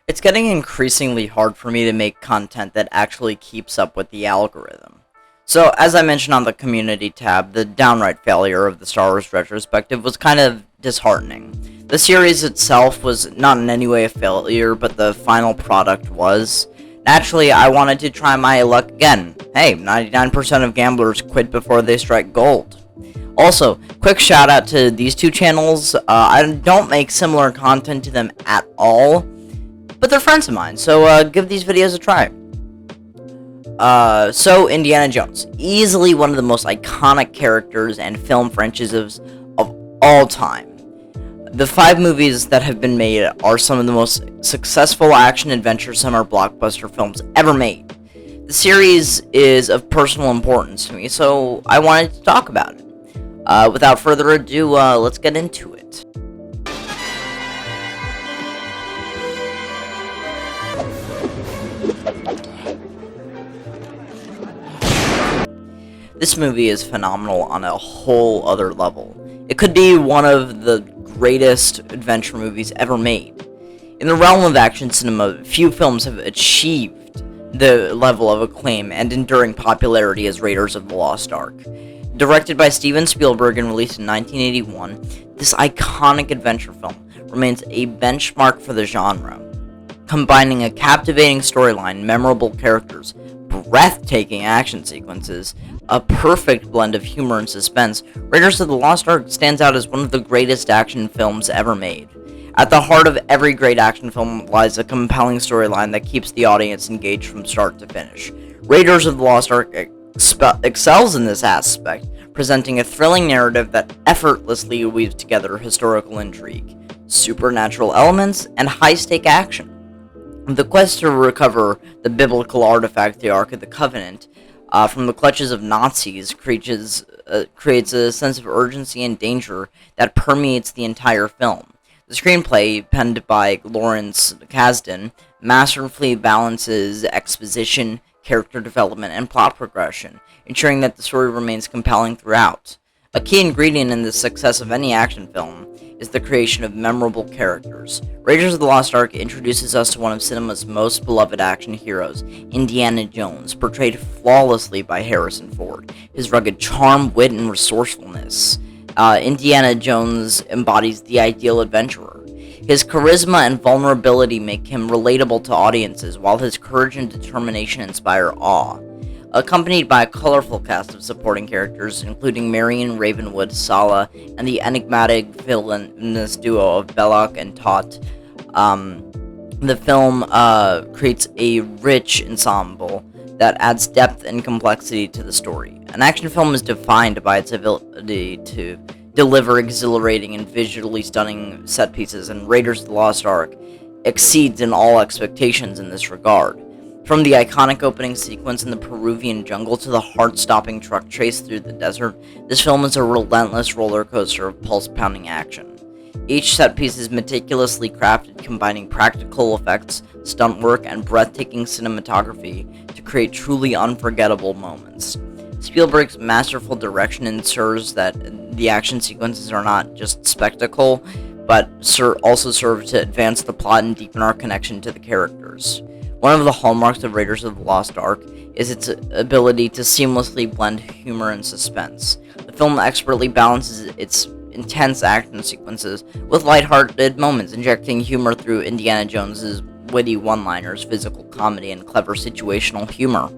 It's getting increasingly hard for me to make content that actually keeps up with the algorithm. So, as I mentioned on the community tab, the downright failure of the Star Wars Retrospective was kind of disheartening. The series itself was not in any way a failure, but the final product was. Naturally, I wanted to try my luck again. Hey, 99% of gamblers quit before they strike gold. Also, quick shout out to these two channels. I don't make similar content to them at all, but they're friends of mine, so give these videos a try. So Indiana Jones, easily one of the most iconic characters and film franchises of all time. The 5 movies that have been made are some of the most successful action-adventure summer blockbuster films ever made. The series is of personal importance to me, so I wanted to talk about it. Without further ado, let's get into it. This movie is phenomenal on a whole other level. It could be one of the greatest adventure movies ever made. In the realm of action cinema, few films have achieved the level of acclaim and enduring popularity as Raiders of the Lost Ark. Directed by Steven Spielberg and released in 1981, this iconic adventure film remains a benchmark for the genre. Combining a captivating storyline, memorable characters, breathtaking action sequences, a perfect blend of humor and suspense, Raiders of the Lost Ark stands out as one of the greatest action films ever made. At the heart of every great action film lies a compelling storyline that keeps the audience engaged from start to finish. Raiders of the Lost Ark excels in this aspect, presenting a thrilling narrative that effortlessly weaves together historical intrigue, supernatural elements, and high-stake action. The quest to recover the biblical artifact, the Ark of the Covenant, from the clutches of Nazis creates a sense of urgency and danger that permeates the entire film. The screenplay, penned by Lawrence Kasdan, masterfully balances exposition, character development, and plot progression, ensuring that the story remains compelling throughout. A key ingredient in the success of any action film is the creation of memorable characters. Raiders of the Lost Ark introduces us to one of cinema's most beloved action heroes, Indiana Jones, portrayed flawlessly by Harrison Ford. His rugged charm, wit, and resourcefulness. Indiana Jones embodies the ideal adventurer. His charisma and vulnerability make him relatable to audiences, while his courage and determination inspire awe. Accompanied by a colorful cast of supporting characters, including Marion Ravenwood Sala and the enigmatic villainous duo of Belloc and Tot, the film creates a rich ensemble that adds depth and complexity to the story. An action film is defined by its ability to deliver exhilarating and visually stunning set pieces, and Raiders of the Lost Ark exceeds in all expectations in this regard. From the iconic opening sequence in the Peruvian jungle to the heart-stopping truck chase through the desert, this film is a relentless roller coaster of pulse-pounding action. Each set piece is meticulously crafted, combining practical effects, stunt work, and breathtaking cinematography to create truly unforgettable moments. Spielberg's masterful direction ensures that the action sequences are not just spectacle, but also serve to advance the plot and deepen our connection to the characters. One of the hallmarks of Raiders of the Lost Ark is its ability to seamlessly blend humor and suspense. The film expertly balances its intense action sequences with lighthearted moments, injecting humor through Indiana Jones's witty one-liners, physical comedy, and clever situational humor.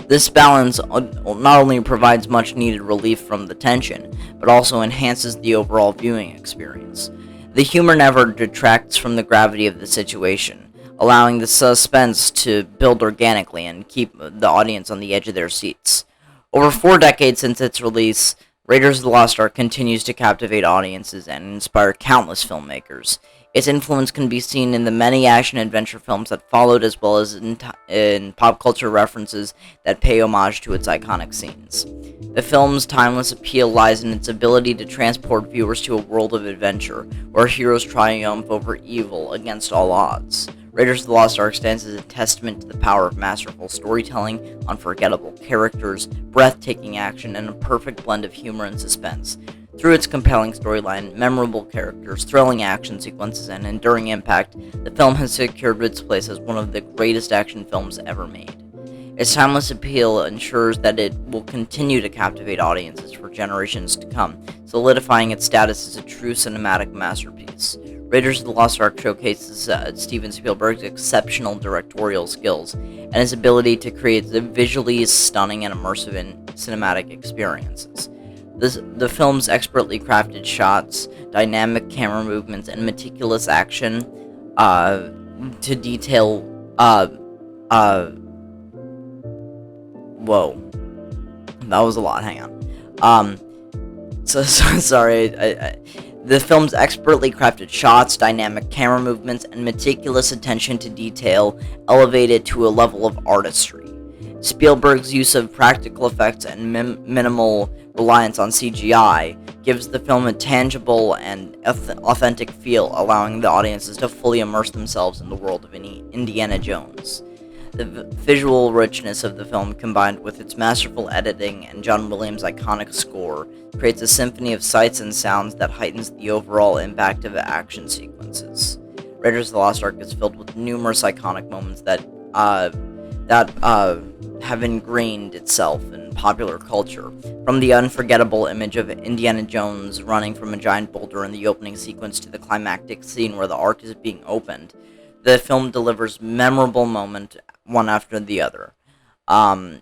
This balance not only provides much-needed relief from the tension, but also enhances the overall viewing experience. The humor never detracts from the gravity of the situation, allowing the suspense to build organically and keep the audience on the edge of their seats. Over 4 decades since its release, Raiders of the Lost Ark continues to captivate audiences and inspire countless filmmakers. Its influence can be seen in the many action-adventure films that followed, as well as in pop culture references that pay homage to its iconic scenes. The film's timeless appeal lies in its ability to transport viewers to a world of adventure, where heroes triumph over evil against all odds. Raiders of the Lost Ark stands as a testament to the power of masterful storytelling, unforgettable characters, breathtaking action, and a perfect blend of humor and suspense. Through its compelling storyline, memorable characters, thrilling action sequences, and enduring impact, the film has secured its place as one of the greatest action films ever made. Its timeless appeal ensures that it will continue to captivate audiences for generations to come, solidifying its status as a true cinematic masterpiece. Raiders of the Lost Ark showcases Steven Spielberg's exceptional directorial skills and his ability to create visually stunning and immersive cinematic experiences. The film's expertly crafted shots, dynamic camera movements, and meticulous action to detail. Whoa, that was a lot. Hang on. Sorry. The film's expertly crafted shots, dynamic camera movements, and meticulous attention to detail elevate it to a level of artistry. Spielberg's use of practical effects and minimal reliance on CGI gives the film a tangible and authentic feel, allowing the audiences to fully immerse themselves in the world of Indiana Jones. The visual richness of the film, combined with its masterful editing and John Williams' iconic score, creates a symphony of sights and sounds that heightens the overall impact of the action sequences. Raiders of the Lost Ark is filled with numerous iconic moments that have ingrained itself in popular culture, from the unforgettable image of Indiana Jones running from a giant boulder in the opening sequence to the climactic scene where the Ark is being opened. The film delivers memorable moments one after the other.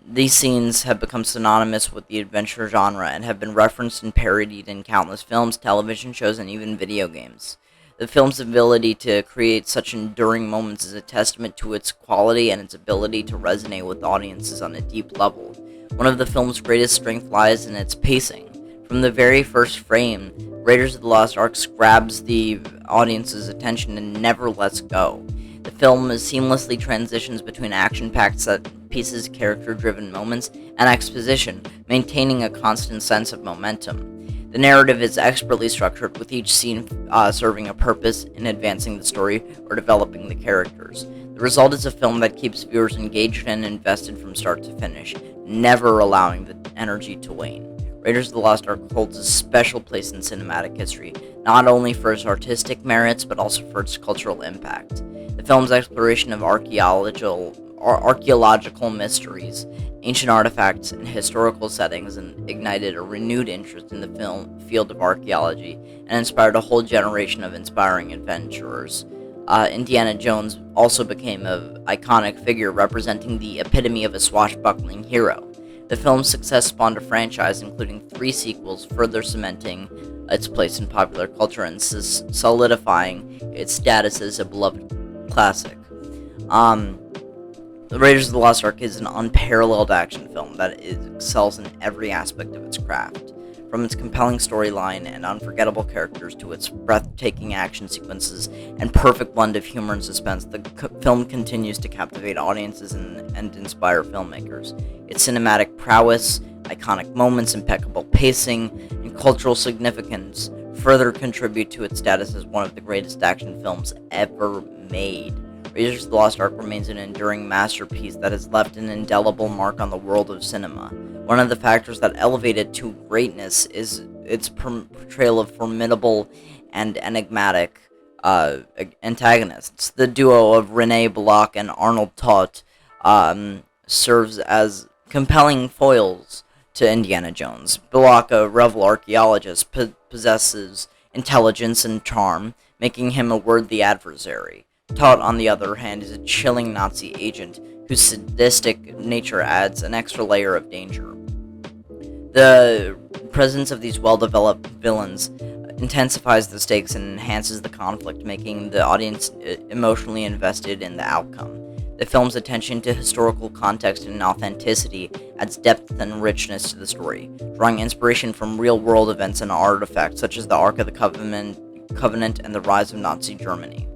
These scenes have become synonymous with the adventure genre and have been referenced and parodied in countless films, television shows, and even video games. The film's ability to create such enduring moments is a testament to its quality and its ability to resonate with audiences on a deep level. One of the film's greatest strengths lies in its pacing. From the very first frame, Raiders of the Lost Ark grabs the audience's attention and never lets go. The film seamlessly transitions between action-packed set pieces, character-driven moments, and exposition, maintaining a constant sense of momentum. The narrative is expertly structured, with each scene serving a purpose in advancing the story or developing the characters. The result is a film that keeps viewers engaged and invested from start to finish, never allowing the energy to wane. Raiders of the Lost Ark holds a special place in cinematic history, not only for its artistic merits, but also for its cultural impact. The film's exploration of archaeological mysteries, ancient artifacts, and historical settings ignited a renewed interest in the field of archaeology and inspired a whole generation of inspiring adventurers. Indiana Jones also became an iconic figure representing the epitome of a swashbuckling hero. The film's success spawned a franchise, including 3 sequels, further cementing its place in popular culture and solidifying its status as a beloved classic. The Raiders of the Lost Ark is an unparalleled action film that excels in every aspect of its craft. From its compelling storyline and unforgettable characters to its breathtaking action sequences and perfect blend of humor and suspense, the film continues to captivate audiences and inspire filmmakers. Its cinematic prowess, iconic moments, impeccable pacing, and cultural significance further contribute to its status as one of the greatest action films ever made. Raiders of the Lost Ark remains an enduring masterpiece that has left an indelible mark on the world of cinema. One of the factors that elevate it to greatness is its portrayal of formidable and enigmatic antagonists. The duo of René Bloch and Arnold Toth serves as compelling foils to Indiana Jones. Bloch, a rebel archaeologist, possesses intelligence and charm, making him a worthy adversary. Todd, on the other hand, is a chilling Nazi agent whose sadistic nature adds an extra layer of danger. The presence of these well-developed villains intensifies the stakes and enhances the conflict, making the audience emotionally invested in the outcome. The film's attention to historical context and authenticity adds depth and richness to the story, drawing inspiration from real-world events and artifacts such as the Ark of the Covenant and the rise of Nazi Germany.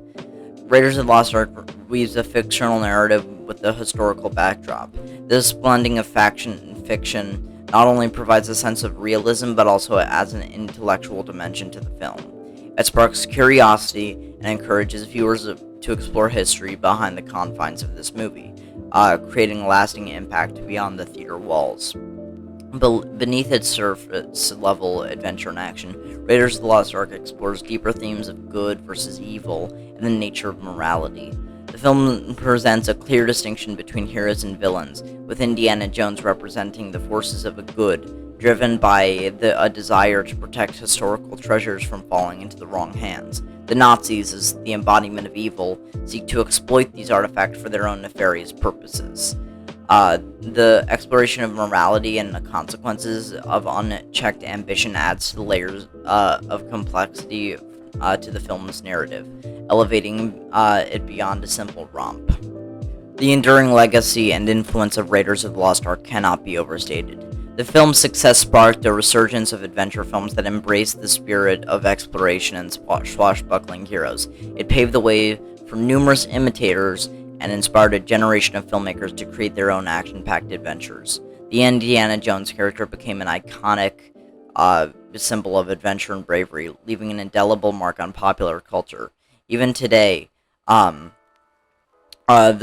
Raiders of the Lost Ark weaves a fictional narrative with a historical backdrop. This blending of faction and fiction not only provides a sense of realism, but also adds an intellectual dimension to the film. It sparks curiosity and encourages viewers to explore history behind the confines of this movie, creating a lasting impact beyond the theater walls. Beneath its surface-level adventure and action, Raiders of the Lost Ark explores deeper themes of good versus evil and the nature of morality. The film presents a clear distinction between heroes and villains, with Indiana Jones representing the forces of a good, driven by a desire to protect historical treasures from falling into the wrong hands. The Nazis, as the embodiment of evil, seek to exploit these artifacts for their own nefarious purposes. The exploration of morality and the consequences of unchecked ambition adds to the layers of complexity to the film's narrative, elevating it beyond a simple romp. The enduring legacy and influence of Raiders of the Lost Ark cannot be overstated. The film's success sparked a resurgence of adventure films that embraced the spirit of exploration and swashbuckling heroes. It paved the way for numerous imitators and inspired a generation of filmmakers to create their own action-packed adventures. The Indiana Jones character became an iconic symbol of adventure and bravery, leaving an indelible mark on popular culture. Even today, the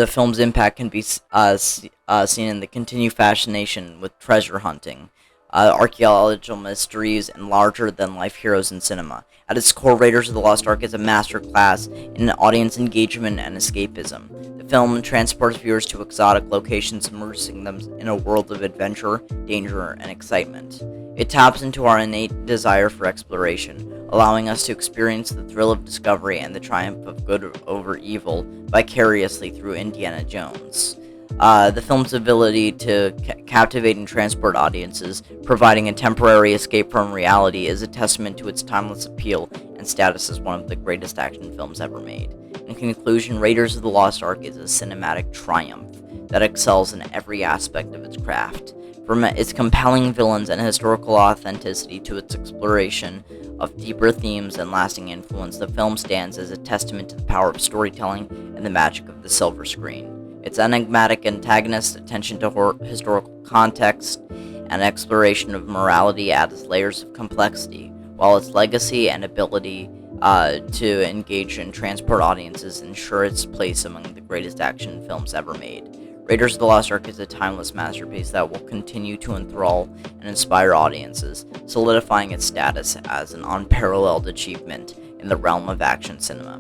film's impact can be seen in the continued fascination with treasure hunting, archaeological mysteries, and larger-than-life heroes in cinema. At its core, Raiders of the Lost Ark is a masterclass in audience engagement and escapism. The film transports viewers to exotic locations, immersing them in a world of adventure, danger, and excitement. It taps into our innate desire for exploration, allowing us to experience the thrill of discovery and the triumph of good over evil vicariously through Indiana Jones. The film's ability to captivate and transport audiences, providing a temporary escape from reality, is a testament to its timeless appeal and status as one of the greatest action films ever made. In conclusion, Raiders of the Lost Ark is a cinematic triumph that excels in every aspect of its craft. From its compelling villains and historical authenticity to its exploration of deeper themes and lasting influence, the film stands as a testament to the power of storytelling and the magic of the silver screen. Its enigmatic antagonist, attention to historical context, and exploration of morality adds layers of complexity, while its legacy and ability to engage and transport audiences ensure its place among the greatest action films ever made. Raiders of the Lost Ark is a timeless masterpiece that will continue to enthrall and inspire audiences, solidifying its status as an unparalleled achievement in the realm of action cinema.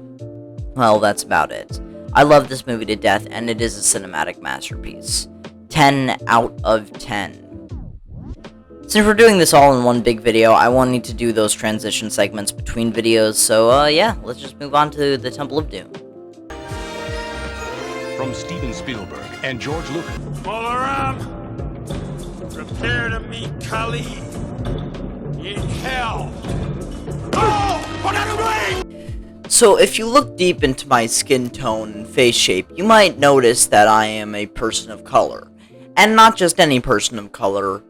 Well, that's about it. I love this movie to death, and it is a cinematic masterpiece. 10 out of 10. Since we're doing this all in one big video, I wanted to do those transition segments between videos, so yeah, let's just move on to the Temple of Doom. From Steven Spielberg and George Lucas. All around, prepare to meet Kali in hell. Oh, what are you doing? So if you look deep into my skin tone and face shape, you might notice that I am a person of color. And not just any person of color,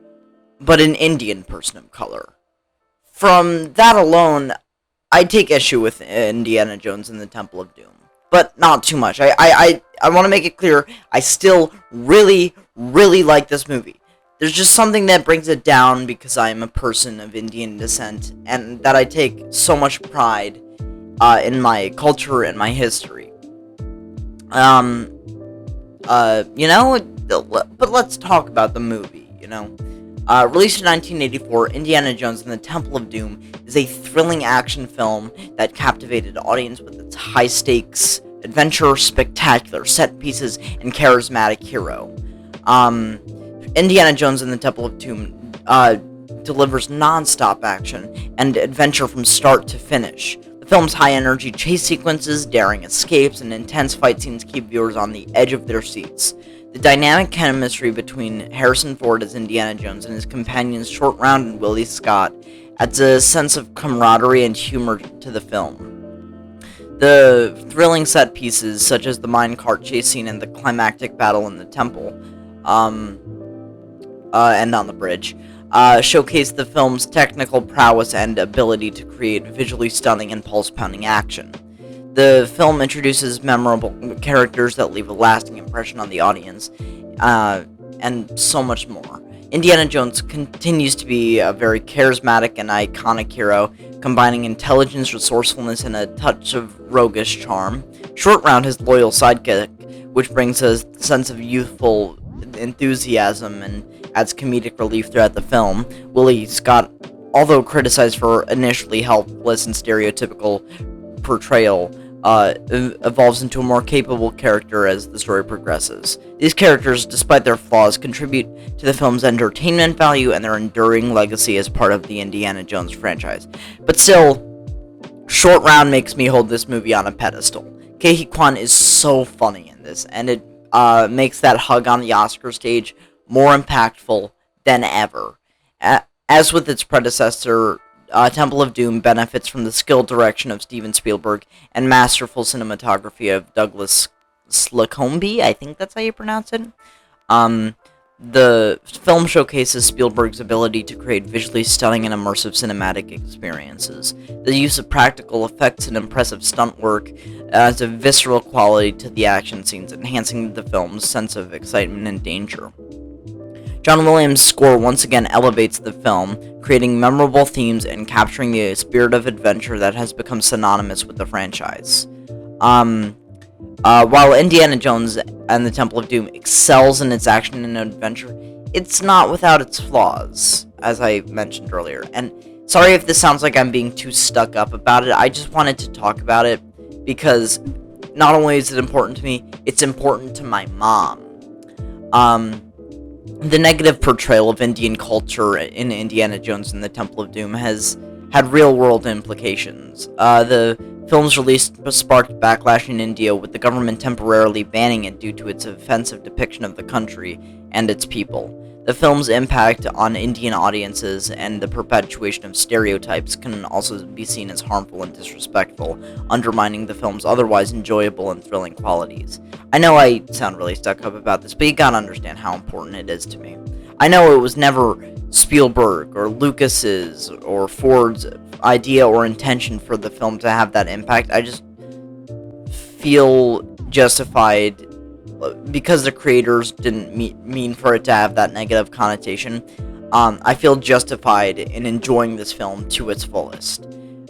but an Indian person of color. From that alone, I take issue with Indiana Jones and the Temple of Doom. But not too much. I want to make it clear, I still really, really like this movie. There's just something that brings it down because I am a person of Indian descent, and that I take so much pride in my culture and my history. But let's talk about the movie, Released in 1984, Indiana Jones and the Temple of Doom is a thrilling action film that captivated the audience with its high-stakes adventure, spectacular set pieces, and charismatic hero. Indiana Jones and the Temple of Doom delivers non-stop action and adventure from start to finish. The film's high-energy chase sequences, daring escapes, and intense fight scenes keep viewers on the edge of their seats. The dynamic chemistry between Harrison Ford as Indiana Jones and his companions Short Round and Willie Scott adds a sense of camaraderie and humor to the film. The thrilling set pieces, such as the minecart chase scene and the climactic battle in the temple, and on the bridge, showcase the film's technical prowess and ability to create visually stunning and pulse-pounding action. The film introduces memorable characters that leave a lasting impression on the audience, and so much more. Indiana Jones continues to be a very charismatic and iconic hero, combining intelligence, resourcefulness, and a touch of roguish charm. Short Round, his loyal sidekick, which brings a sense of youthful enthusiasm and adds comedic relief throughout the film. Willie Scott, although criticized for initially helpless and stereotypical portrayal, evolves into a more capable character as the story progresses. These characters, despite their flaws, contribute to the film's entertainment value and their enduring legacy as part of the Indiana Jones franchise. But still, Short Round makes me hold this movie on a pedestal. Ke Huy Quan is so funny in this, and it makes that hug on the Oscar stage more impactful than ever. As with its predecessor, Temple of Doom benefits from the skilled direction of Steven Spielberg and masterful cinematography of Douglas Slocombe, I think that's how you pronounce it. The film showcases Spielberg's ability to create visually stunning and immersive cinematic experiences. The use of practical effects and impressive stunt work adds a visceral quality to the action scenes, enhancing the film's sense of excitement and danger. John Williams' score once again elevates the film, creating memorable themes and capturing the spirit of adventure that has become synonymous with the franchise. While Indiana Jones and the Temple of Doom excels in its action and adventure, it's not without its flaws, as I mentioned earlier. And sorry if this sounds like I'm being too stuck up about it, I just wanted to talk about it because not only is it important to me, it's important to my mom. The negative portrayal of Indian culture in Indiana Jones and the Temple of Doom has had real-world implications. The film's release sparked backlash in India, with the government temporarily banning it due to its offensive depiction of the country and its people. The film's impact on Indian audiences and the perpetuation of stereotypes can also be seen as harmful and disrespectful, undermining the film's otherwise enjoyable and thrilling qualities. I know I sound really stuck up about this, but you gotta understand how important it is to me. I know it was never Spielberg or Lucas's or Ford's idea or intention for the film to have that impact. I just feel justified because the creators didn't mean for it to have that negative connotation. I feel justified in enjoying this film to its fullest.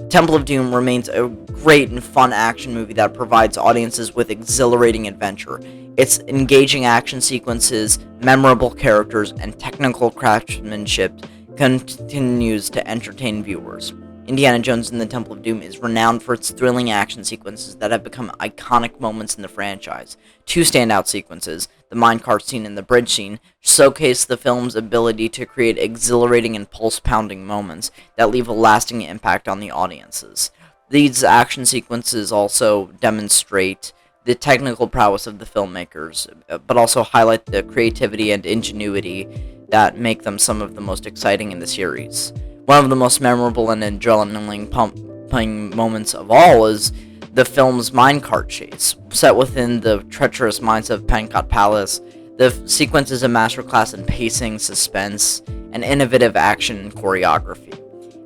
Temple of Doom remains a great and fun action movie that provides audiences with exhilarating adventure. Its engaging action sequences, memorable characters, and technical craftsmanship continues to entertain viewers. Indiana Jones and the Temple of Doom is renowned for its thrilling action sequences that have become iconic moments in the franchise. Two standout sequences, the minecart scene and the bridge scene, showcase the film's ability to create exhilarating and pulse-pounding moments that leave a lasting impact on the audiences. These action sequences also demonstrate the technical prowess of the filmmakers, but also highlight the creativity and ingenuity that make them some of the most exciting in the series. One of the most memorable and adrenaline-pumping moments of all is the film's minecart chase. Set within the treacherous mines of Pankot Palace, the sequence is a masterclass in pacing, suspense, and innovative action and choreography.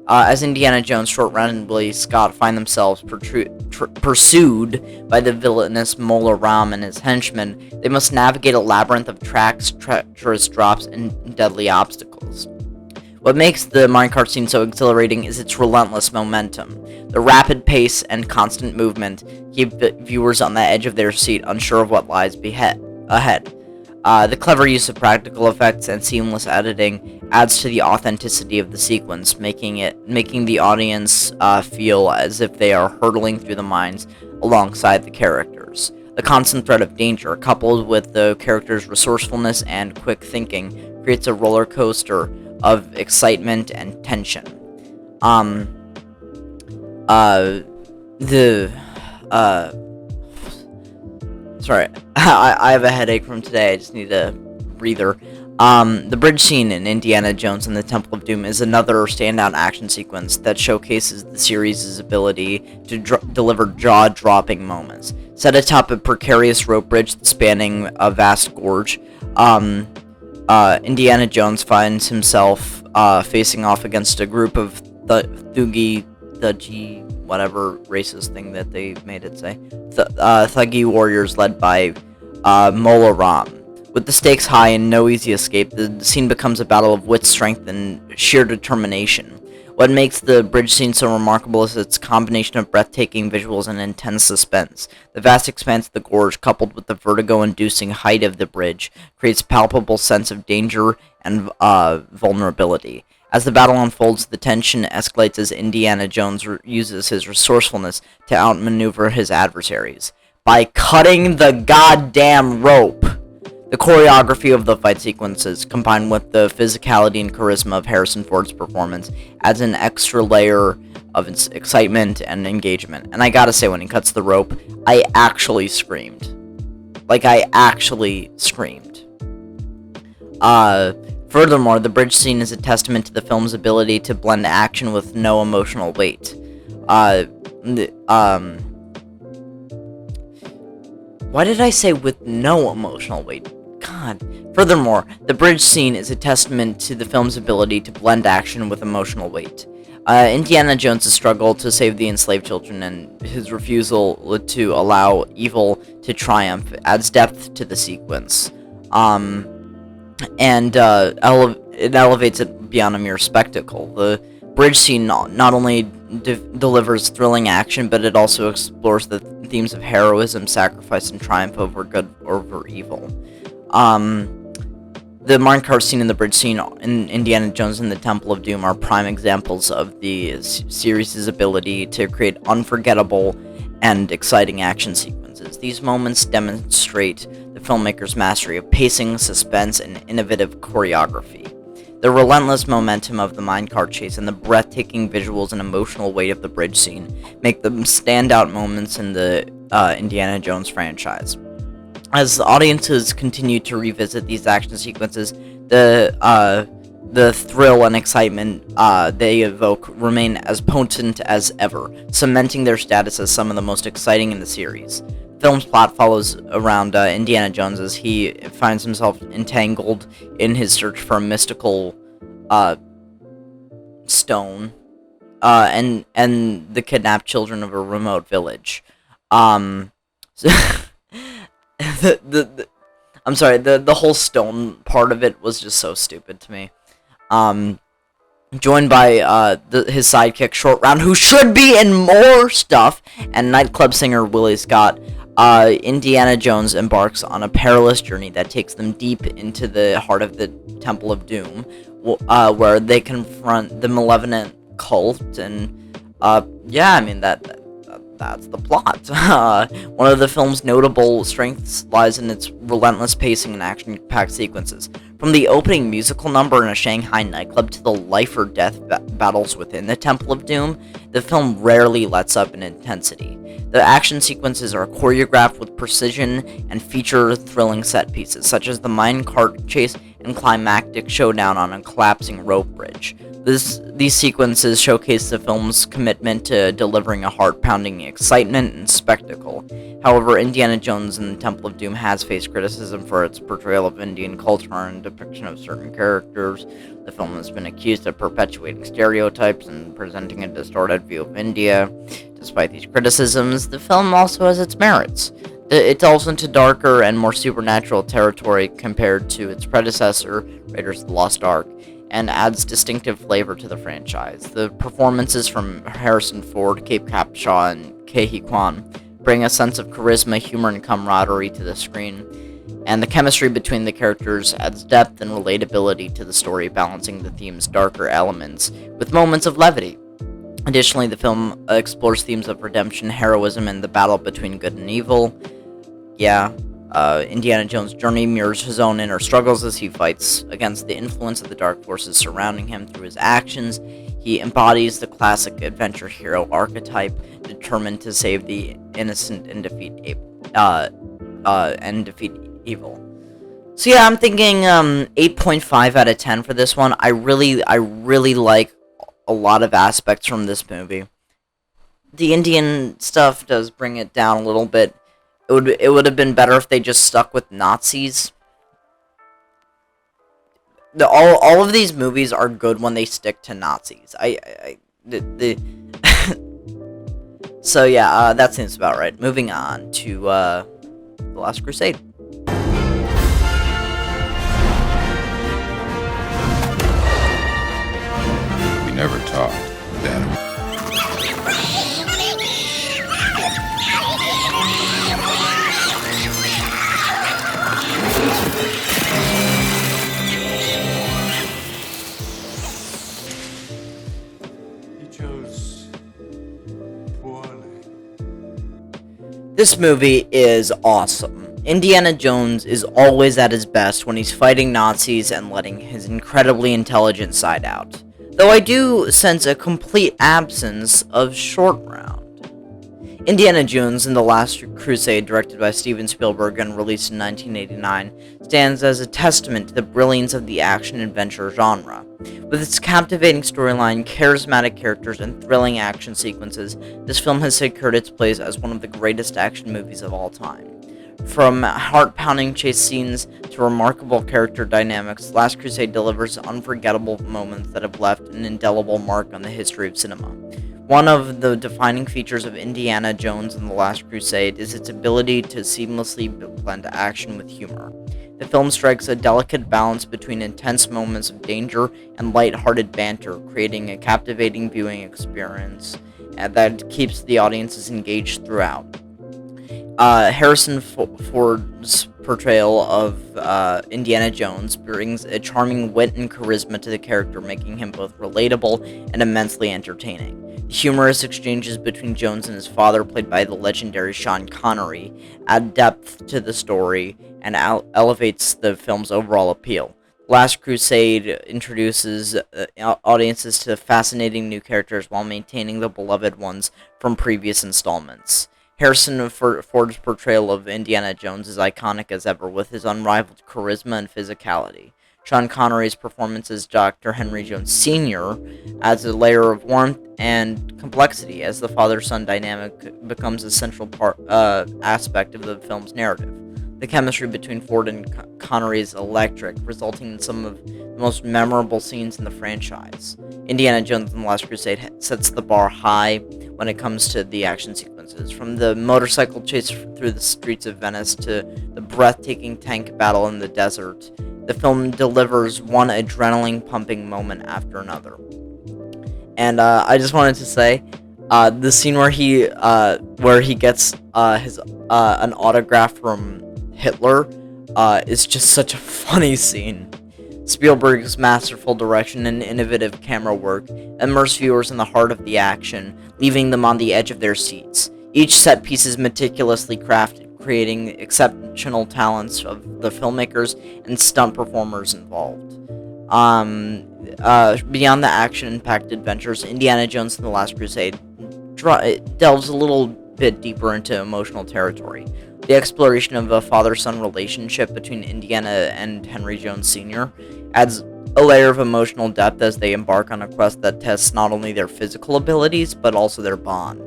As Indiana Jones, Short Round, and Willie Scott find themselves pursued by the villainous Mola Ram and his henchmen, they must navigate a labyrinth of tracks, treacherous drops, and deadly obstacles. What makes the minecart scene so exhilarating is its relentless momentum. The rapid pace and constant movement keep viewers on the edge of their seat, unsure of what lies ahead. The clever use of practical effects and seamless editing adds to the authenticity of the sequence, making the audience feel as if they are hurtling through the mines alongside the characters. The constant threat of danger, coupled with the characters' resourcefulness and quick thinking, creates a roller coaster of excitement and tension. Sorry, I have a headache from today, I just need a breather. The bridge scene in Indiana Jones and the Temple of Doom is another standout action sequence that showcases the series' ability to deliver jaw-dropping moments. Set atop a precarious rope bridge spanning a vast gorge, Indiana Jones finds himself facing off against a group of thuggy, whatever racist thing that they made it say, thuggy warriors led by Mola Ram. With the stakes high and no easy escape, the scene becomes a battle of wit, strength, and sheer determination. What makes the bridge scene so remarkable is its combination of breathtaking visuals and intense suspense. The vast expanse of the gorge, coupled with the vertigo-inducing height of the bridge, creates a palpable sense of danger and vulnerability. As the battle unfolds, the tension escalates as Indiana Jones uses his resourcefulness to outmaneuver his adversaries. By cutting the goddamn rope! The choreography of the fight sequences, combined with the physicality and charisma of Harrison Ford's performance, adds an extra layer of excitement and engagement. And I gotta say, when he cuts the rope, I actually screamed. Like, I actually screamed. Furthermore, the bridge scene is a testament to the film's ability to blend action with no emotional weight. Why did I say with no emotional weight? God. Furthermore, the bridge scene is a testament to the film's ability to blend action with emotional weight. Indiana Jones' struggle to save the enslaved children and his refusal to allow evil to triumph adds depth to the sequence. It elevates it beyond a mere spectacle. The bridge scene not only delivers thrilling action, but it also explores the themes of heroism, sacrifice, and triumph over good over evil. The minecart scene and the bridge scene in Indiana Jones and the Temple of Doom are prime examples of the series' ability to create unforgettable and exciting action sequences. These moments demonstrate the filmmaker's mastery of pacing, suspense, and innovative choreography. The relentless momentum of the minecart chase and the breathtaking visuals and emotional weight of the bridge scene make them standout moments in the Indiana Jones franchise. As audiences continue to revisit these action sequences, the thrill and excitement they evoke remain as potent as ever, cementing their status as some of the most exciting in the series. The film's plot follows around Indiana Jones as he finds himself entangled in his search for a mystical stone and the kidnapped children of a remote village. I'm sorry, the whole stone part of it was just so stupid to me. Joined by his sidekick Short Round, who should be in more stuff, and nightclub singer Willie Scott, Indiana Jones embarks on a perilous journey that takes them deep into the heart of the Temple of Doom, where they confront the malevolent cult, and that's the plot. One of the film's notable strengths lies in its relentless pacing and action-packed sequences. From the opening musical number in a Shanghai nightclub to the life-or-death battles within the Temple of Doom, the film rarely lets up in intensity. The action sequences are choreographed with precision and feature thrilling set pieces, such as the minecart chase and climactic showdown on a collapsing rope bridge. These sequences showcase the film's commitment to delivering a heart-pounding excitement and spectacle. However, Indiana Jones and the Temple of Doom has faced criticism for its portrayal of Indian culture and depiction of certain characters. The film has been accused of perpetuating stereotypes and presenting a distorted view of India. Despite these criticisms, the film also has its merits. It delves into darker and more supernatural territory compared to its predecessor, Raiders of the Lost Ark, and adds distinctive flavor to the franchise. The performances from Harrison Ford, Kate Capshaw, and Ke Huy Quan bring a sense of charisma, humor, and camaraderie to the screen, and the chemistry between the characters adds depth and relatability to the story, balancing the theme's darker elements with moments of levity. Additionally, the film explores themes of redemption, heroism, and the battle between good and evil. Indiana Jones' journey mirrors his own inner struggles as he fights against the influence of the dark forces surrounding him through his actions. He embodies the classic adventure hero archetype, determined to save the innocent and defeat evil. So yeah, I'm thinking 8.5 out of 10 for this one. I really like a lot of aspects from this movie. The Indian stuff does bring it down a little bit. It would have been better if they just stuck with Nazis. All of these movies are good when they stick to Nazis. So yeah, that seems about right. Moving on to The Last Crusade. We never talked. better. He chose poorly. This movie is awesome. Indiana Jones is always at his best when he's fighting Nazis and letting his incredibly intelligent side out. Though I do sense a complete absence of short round. Indiana Jones and the Last Crusade, directed by Steven Spielberg and released in 1989, stands as a testament to the brilliance of the action-adventure genre. With its captivating storyline, charismatic characters, and thrilling action sequences, this film has secured its place as one of the greatest action movies of all time. From heart-pounding chase scenes to remarkable character dynamics, Last Crusade delivers unforgettable moments that have left an indelible mark on the history of cinema. One of the defining features of Indiana Jones and the Last Crusade is its ability to seamlessly blend action with humor. The film strikes a delicate balance between intense moments of danger and light-hearted banter, creating a captivating viewing experience that keeps the audiences engaged throughout. Harrison Ford's portrayal of Indiana Jones brings a charming wit and charisma to the character, making him both relatable and immensely entertaining. The humorous exchanges between Jones and his father, played by the legendary Sean Connery, add depth to the story and elevates the film's overall appeal. Last Crusade introduces audiences to fascinating new characters while maintaining the beloved ones from previous installments. Harrison Ford's portrayal of Indiana Jones is iconic as ever, with his unrivaled charisma and physicality. Sean Connery's performance as Dr. Henry Jones Sr. adds a layer of warmth and complexity as the father-son dynamic becomes a central aspect of the film's narrative. The chemistry between Ford and Connery is electric, resulting in some of the most memorable scenes in the franchise. Indiana Jones and the Last Crusade sets the bar high when it comes to the action sequences, from the motorcycle chase through the streets of Venice to the breathtaking tank battle in the desert. The film delivers one adrenaline-pumping moment after another. And I just wanted to say, the scene where he gets an autograph from Hitler is just such a funny scene. Spielberg's masterful direction and innovative camera work immerse viewers in the heart of the action, leaving them on the edge of their seats. Each set piece is meticulously crafted, creating exceptional talents of the filmmakers and stunt performers involved. Beyond the action-packed adventures, Indiana Jones and the Last Crusade delves a little bit deeper into emotional territory. The exploration of a father-son relationship between Indiana and Henry Jones Sr. adds a layer of emotional depth as they embark on a quest that tests not only their physical abilities, but also their bond.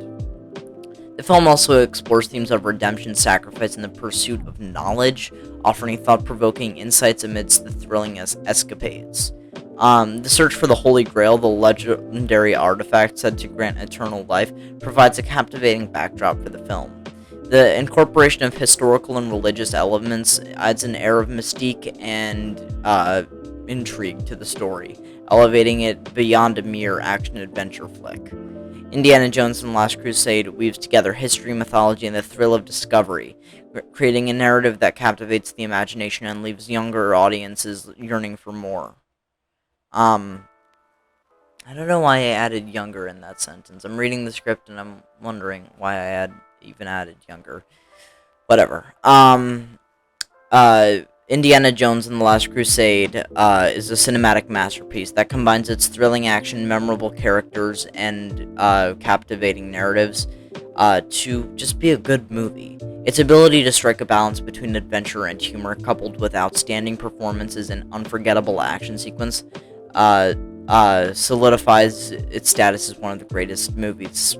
The film also explores themes of redemption, sacrifice, and the pursuit of knowledge, offering thought-provoking insights amidst the thrilling escapades. The search for the Holy Grail, the legendary artifact said to grant eternal life, provides a captivating backdrop for the film. The incorporation of historical and religious elements adds an air of mystique and intrigue to the story, elevating it beyond a mere action-adventure flick. Indiana Jones and the Last Crusade weaves together history, mythology, and the thrill of discovery, creating a narrative that captivates the imagination and leaves younger audiences yearning for more. I don't know why I added younger in that sentence. I'm reading the script and I'm wondering why I even added younger. Whatever. Indiana Jones and the Last Crusade is a cinematic masterpiece that combines its thrilling action, memorable characters, and captivating narratives to just be a good movie. Its ability to strike a balance between adventure and humor, coupled with outstanding performances and unforgettable action sequence, solidifies its status as one of the greatest movies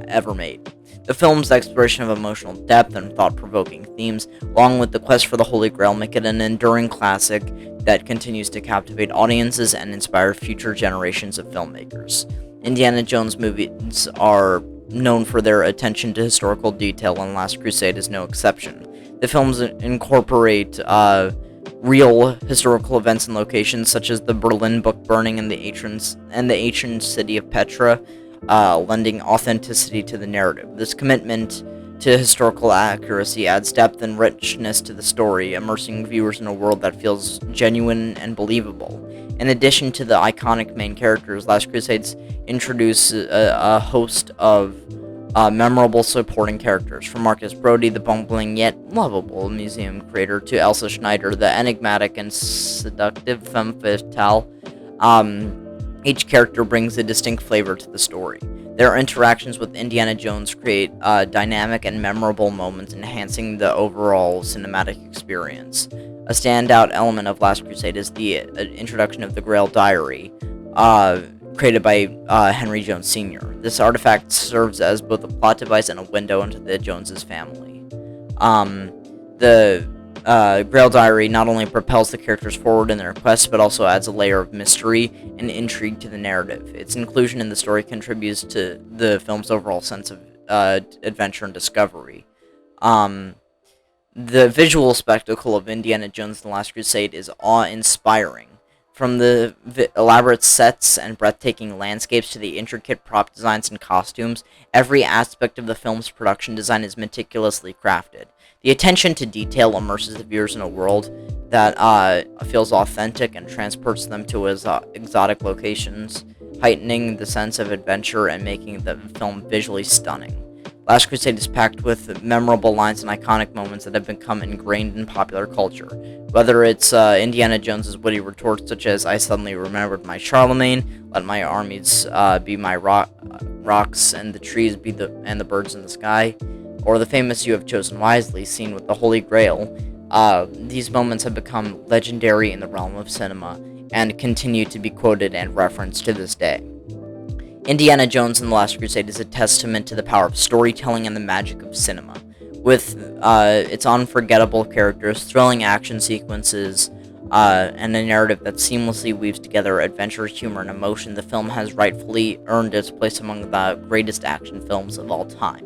ever made. The film's exploration of emotional depth and thought-provoking themes, along with the quest for the Holy Grail, make it an enduring classic that continues to captivate audiences and inspire future generations of filmmakers. Indiana Jones movies are known for their attention to historical detail, and Last Crusade is no exception. The films incorporate real historical events and locations, such as the Berlin book burning and the ancient city of Petra, lending authenticity to the narrative. This commitment to historical accuracy adds depth and richness to the story, immersing viewers in a world that feels genuine and believable. In addition to the iconic main characters, Last Crusades introduce a host of memorable supporting characters, from Marcus Brody, the bumbling yet lovable museum creator, to Elsa Schneider, the enigmatic and seductive femme fatale. Each character brings a distinct flavor to the story. Their interactions with Indiana Jones create dynamic and memorable moments, enhancing the overall cinematic experience. A standout element of Last Crusade is the introduction of the Grail Diary, created by Henry Jones Sr. This artifact serves as both a plot device and a window into the Joneses family. The Grail Diary not only propels the characters forward in their quest, but also adds a layer of mystery and intrigue to the narrative. Its inclusion in the story contributes to the film's overall sense of adventure and discovery. The visual spectacle of Indiana Jones and the Last Crusade is awe-inspiring. From the elaborate sets and breathtaking landscapes to the intricate prop designs and costumes, every aspect of the film's production design is meticulously crafted. The attention to detail immerses the viewers in a world that feels authentic and transports them to exotic locations, heightening the sense of adventure and making the film visually stunning. Last Crusade is packed with memorable lines and iconic moments that have become ingrained in popular culture. Whether it's Indiana Jones's witty retorts such as "I suddenly remembered my Charlemagne," "Let my armies be my rocks, and the trees be and the birds in the sky," or the famous "You have chosen wisely" scene with the Holy Grail, these moments have become legendary in the realm of cinema and continue to be quoted and referenced to this day. Indiana Jones and the Last Crusade is a testament to the power of storytelling and the magic of cinema. With its unforgettable characters, thrilling action sequences, and a narrative that seamlessly weaves together adventure, humor, and emotion, the film has rightfully earned its place among the greatest action films of all time.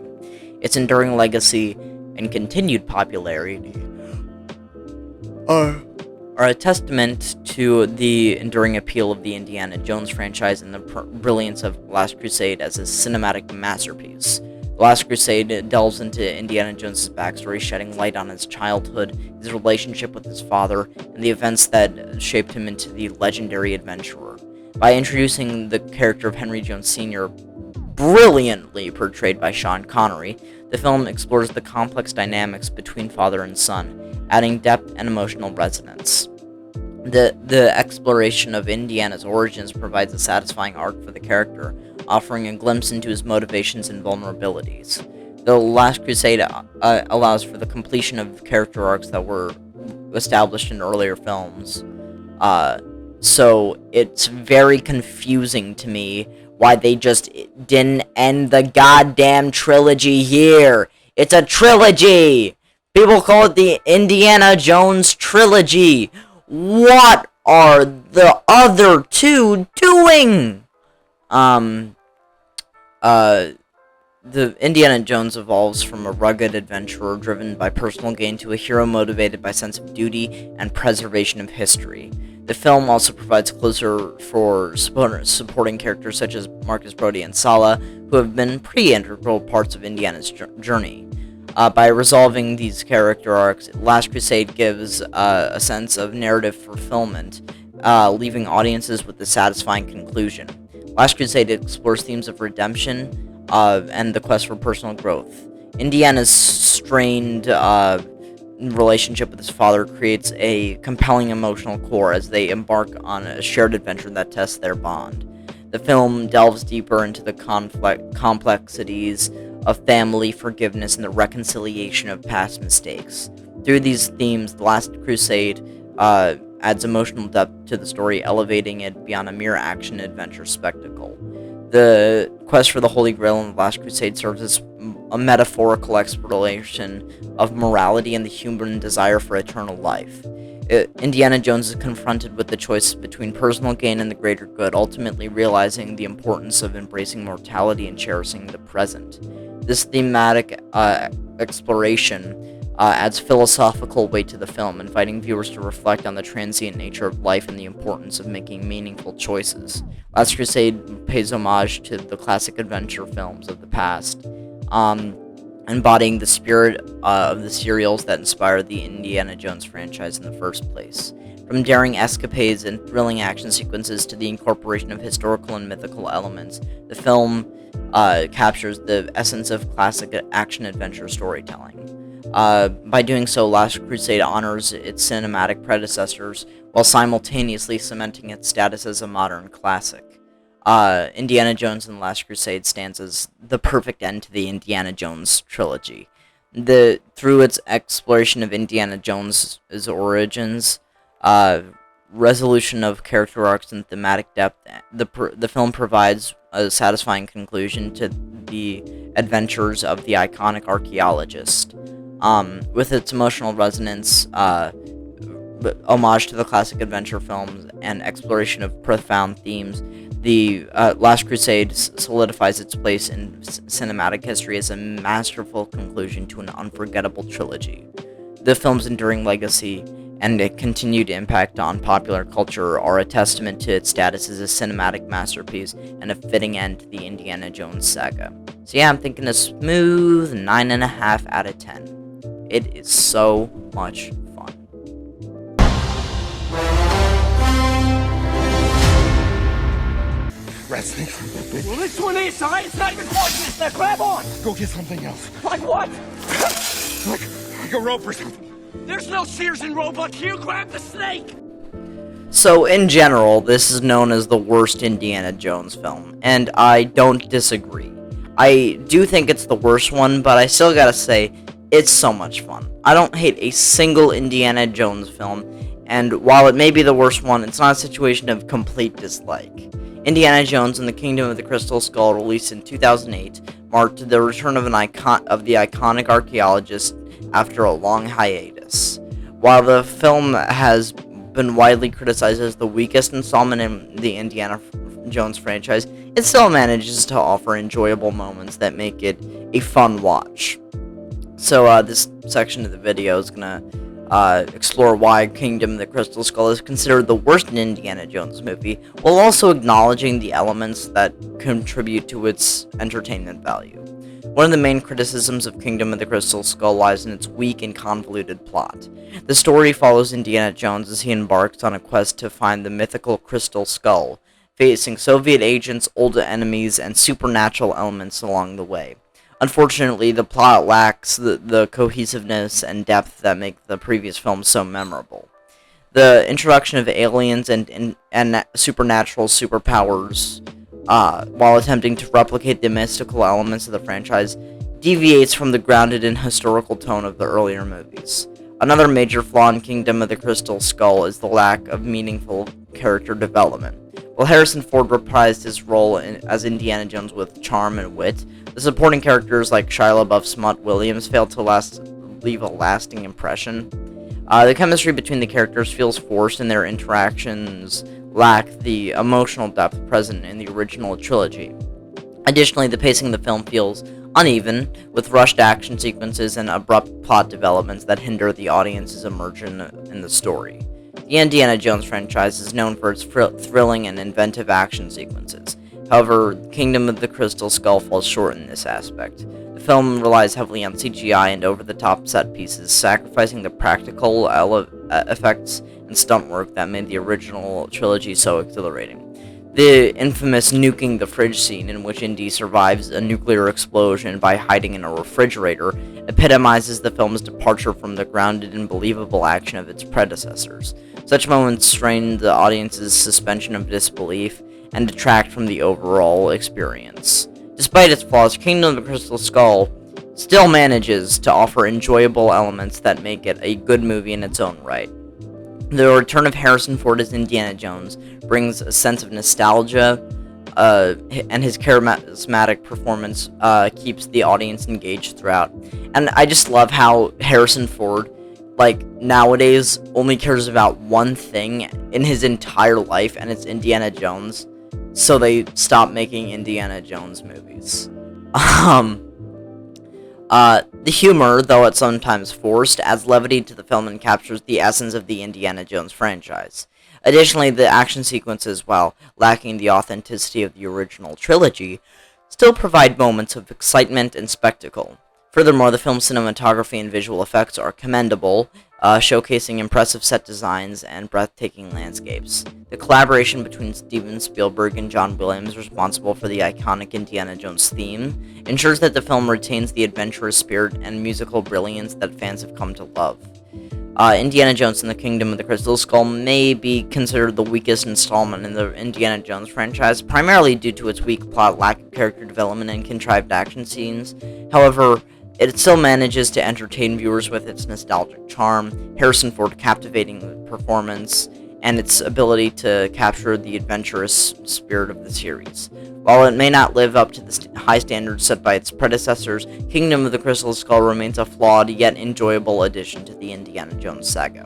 Its enduring legacy and continued popularity are a testament to the enduring appeal of the Indiana Jones franchise and the brilliance of Last Crusade as a cinematic masterpiece. The Last Crusade delves into Indiana Jones' backstory, shedding light on his childhood, his relationship with his father, and the events that shaped him into the legendary adventurer. By introducing the character of Henry Jones Sr., brilliantly portrayed by Sean Connery, the film explores the complex dynamics between father and son, adding depth and emotional resonance. The exploration of Indiana's origins provides a satisfying arc for the character, offering a glimpse into his motivations and vulnerabilities. The Last Crusade allows for the completion of character arcs that were established in earlier films. So it's very confusing to me why they just didn't end the goddamn trilogy here. It's a trilogy! People call it the Indiana Jones trilogy. What are the other two doing? The Indiana Jones evolves from a rugged adventurer driven by personal gain to a hero motivated by sense of duty and preservation of history. The film also provides closure for supporting characters such as Marcus Brody and Sala, who have been pretty integral parts of Indiana's journey. By resolving these character arcs, Last Crusade gives a sense of narrative fulfillment, leaving audiences with a satisfying conclusion. Last Crusade explores themes of redemption and the quest for personal growth. Indiana's strained relationship with his father creates a compelling emotional core as they embark on a shared adventure that tests their bond. The film delves deeper into the complexities of family, forgiveness, and the reconciliation of past mistakes. Through these themes, The Last Crusade adds emotional depth to the story, elevating it beyond a mere action-adventure spectacle. The quest for the Holy Grail in The Last Crusade serves as a metaphorical exploration of morality and the human desire for eternal life. Indiana Jones is confronted with the choice between personal gain and the greater good, ultimately realizing the importance of embracing mortality and cherishing the present. This thematic exploration adds philosophical weight to the film, inviting viewers to reflect on the transient nature of life and the importance of making meaningful choices. Last Crusade pays homage to the classic adventure films of the past, embodying the spirit of the serials that inspired the Indiana Jones franchise in the first place. From daring escapades and thrilling action sequences to the incorporation of historical and mythical elements, the film captures the essence of classic action-adventure storytelling. By doing so, Last Crusade honors its cinematic predecessors while simultaneously cementing its status as a modern classic. Indiana Jones and the Last Crusade stands as the perfect end to the Indiana Jones trilogy. Through its exploration of Indiana Jones' origins, resolution of character arcs and thematic depth, the film provides a satisfying conclusion to the adventures of the iconic archaeologist. With its emotional resonance, homage to the classic adventure films, and exploration of profound themes, the Last Crusade solidifies its place in cinematic history as a masterful conclusion to an unforgettable trilogy. The film's enduring legacy and a continued impact on popular culture are a testament to its status as a cinematic masterpiece and a fitting end to the Indiana Jones saga. So yeah, I'm thinking a smooth 9.5 out of 10. It is so much fun. Rat snake from the big. Well, this one is, alright? It's not even poisonous. Now grab on. Go get something else. Like what? like a rope or something. There's no Sears and Roebuck here. Grab the snake. So, in general, this is known as the worst Indiana Jones film, and I don't disagree. I do think it's the worst one, but I still gotta say, it's so much fun. I don't hate a single Indiana Jones film, and while it may be the worst one, it's not a situation of complete dislike. Indiana Jones and the Kingdom of the Crystal Skull, released in 2008, marked the return of the iconic archaeologist after a long hiatus. While the film has been widely criticized as the weakest installment in the Indiana Jones franchise, it still manages to offer enjoyable moments that make it a fun watch. So this section of the video is gonna explore why Kingdom of the Crystal Skull is considered the worst Indiana Jones movie, while also acknowledging the elements that contribute to its entertainment value. One of the main criticisms of Kingdom of the Crystal Skull lies in its weak and convoluted plot. The story follows Indiana Jones as he embarks on a quest to find the mythical Crystal Skull, facing Soviet agents, old enemies, and supernatural elements along the way. Unfortunately, the plot lacks the cohesiveness and depth that make the previous films so memorable. The introduction of aliens and supernatural superpowers, while attempting to replicate the mystical elements of the franchise, deviates from the grounded and historical tone of the earlier movies. Another major flaw in Kingdom of the Crystal Skull is the lack of meaningful character development. While Harrison Ford reprised his role as Indiana Jones with charm and wit, the supporting characters like Shia LaBeouf's Mutt Williams failed to leave a lasting impression. The chemistry between the characters feels forced, and their interactions lack the emotional depth present in the original trilogy. Additionally, the pacing of the film feels uneven, with rushed action sequences and abrupt plot developments that hinder the audience's immersion in the story. The Indiana Jones franchise is known for its thrilling and inventive action sequences. However, Kingdom of the Crystal Skull falls short in this aspect. The film relies heavily on CGI and over-the-top set pieces, sacrificing the practical effects and stunt work that made the original trilogy so exhilarating. The infamous nuking the fridge scene, in which Indy survives a nuclear explosion by hiding in a refrigerator, epitomizes the film's departure from the grounded and believable action of its predecessors. Such moments strain the audience's suspension of disbelief and detract from the overall experience. Despite its flaws, Kingdom of the Crystal Skull still manages to offer enjoyable elements that make it a good movie in its own right. The return of Harrison Ford as Indiana Jones brings a sense of nostalgia, and his charismatic performance keeps the audience engaged throughout. And I just love how Harrison Ford, like, nowadays only cares about one thing in his entire life, and it's Indiana Jones. So they stopped making Indiana Jones movies. The humor, though it's sometimes forced, adds levity to the film and captures the essence of the Indiana Jones franchise. Additionally, the action sequences, while lacking the authenticity of the original trilogy, still provide moments of excitement and spectacle. Furthermore, the film's cinematography and visual effects are commendable, showcasing impressive set designs and breathtaking landscapes. The collaboration between Steven Spielberg and John Williams, responsible for the iconic Indiana Jones theme, ensures that the film retains the adventurous spirit and musical brilliance that fans have come to love. Indiana Jones and the Kingdom of the Crystal Skull may be considered the weakest installment in the Indiana Jones franchise, primarily due to its weak plot, lack of character development, and contrived action scenes. However, it still manages to entertain viewers with its nostalgic charm, Harrison Ford's captivating performance, and its ability to capture the adventurous spirit of the series. While it may not live up to the high standards set by its predecessors, Kingdom of the Crystal Skull remains a flawed yet enjoyable addition to the Indiana Jones saga.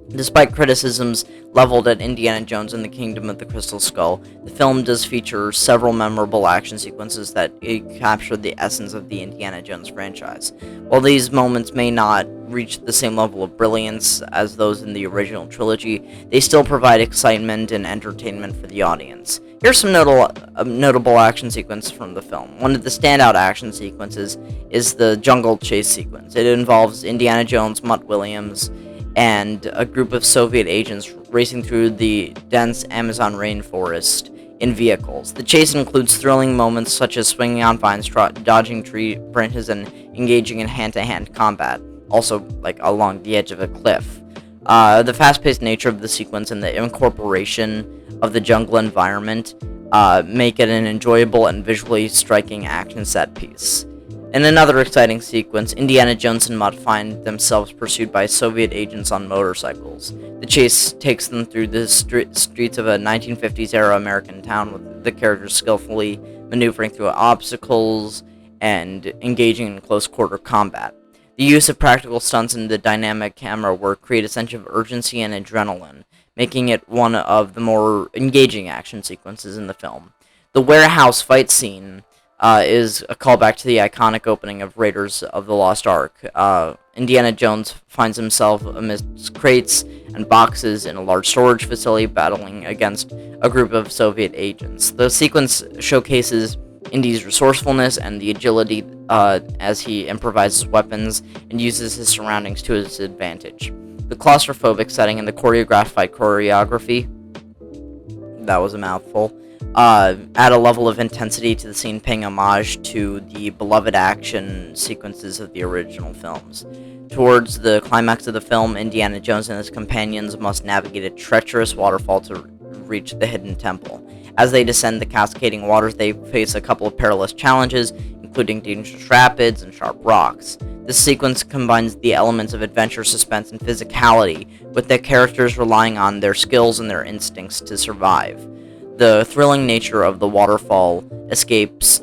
Despite criticisms leveled at Indiana Jones and the Kingdom of the Crystal Skull, the film does feature several memorable action sequences that capture the essence of the Indiana Jones franchise. While these moments may not reach the same level of brilliance as those in the original trilogy, they still provide excitement and entertainment for the audience. Here's some notable action sequences from the film. One of the standout action sequences is the jungle chase sequence. It involves Indiana Jones, Mutt Williams, and a group of Soviet agents racing through the dense Amazon rainforest in vehicles. The chase includes thrilling moments such as swinging on vines, dodging tree branches, and engaging in hand-to-hand combat, also along the edge of a cliff. The fast-paced nature of the sequence and the incorporation of the jungle environment make it an enjoyable and visually striking action set piece. In another exciting sequence, Indiana Jones and Mutt find themselves pursued by Soviet agents on motorcycles. The chase takes them through the streets of a 1950s-era American town, with the characters skillfully maneuvering through obstacles and engaging in close-quarter combat. The use of practical stunts and the dynamic camera work create a sense of urgency and adrenaline, making it one of the more engaging action sequences in the film. The warehouse fight scene is a callback to the iconic opening of Raiders of the Lost Ark. Indiana Jones finds himself amidst crates and boxes in a large storage facility battling against a group of Soviet agents. The sequence showcases Indy's resourcefulness and the agility as he improvises weapons and uses his surroundings to his advantage. The claustrophobic setting and the choreographed fight choreography, that was a mouthful, add a level of intensity to the scene, paying homage to the beloved action sequences of the original films. Towards the climax of the film, Indiana Jones and his companions must navigate a treacherous waterfall to reach the hidden temple. As they descend the cascading waters, they face a couple of perilous challenges, including dangerous rapids and sharp rocks. This sequence combines the elements of adventure, suspense, and physicality, with the characters relying on their skills and their instincts to survive. The thrilling nature of the waterfall escapes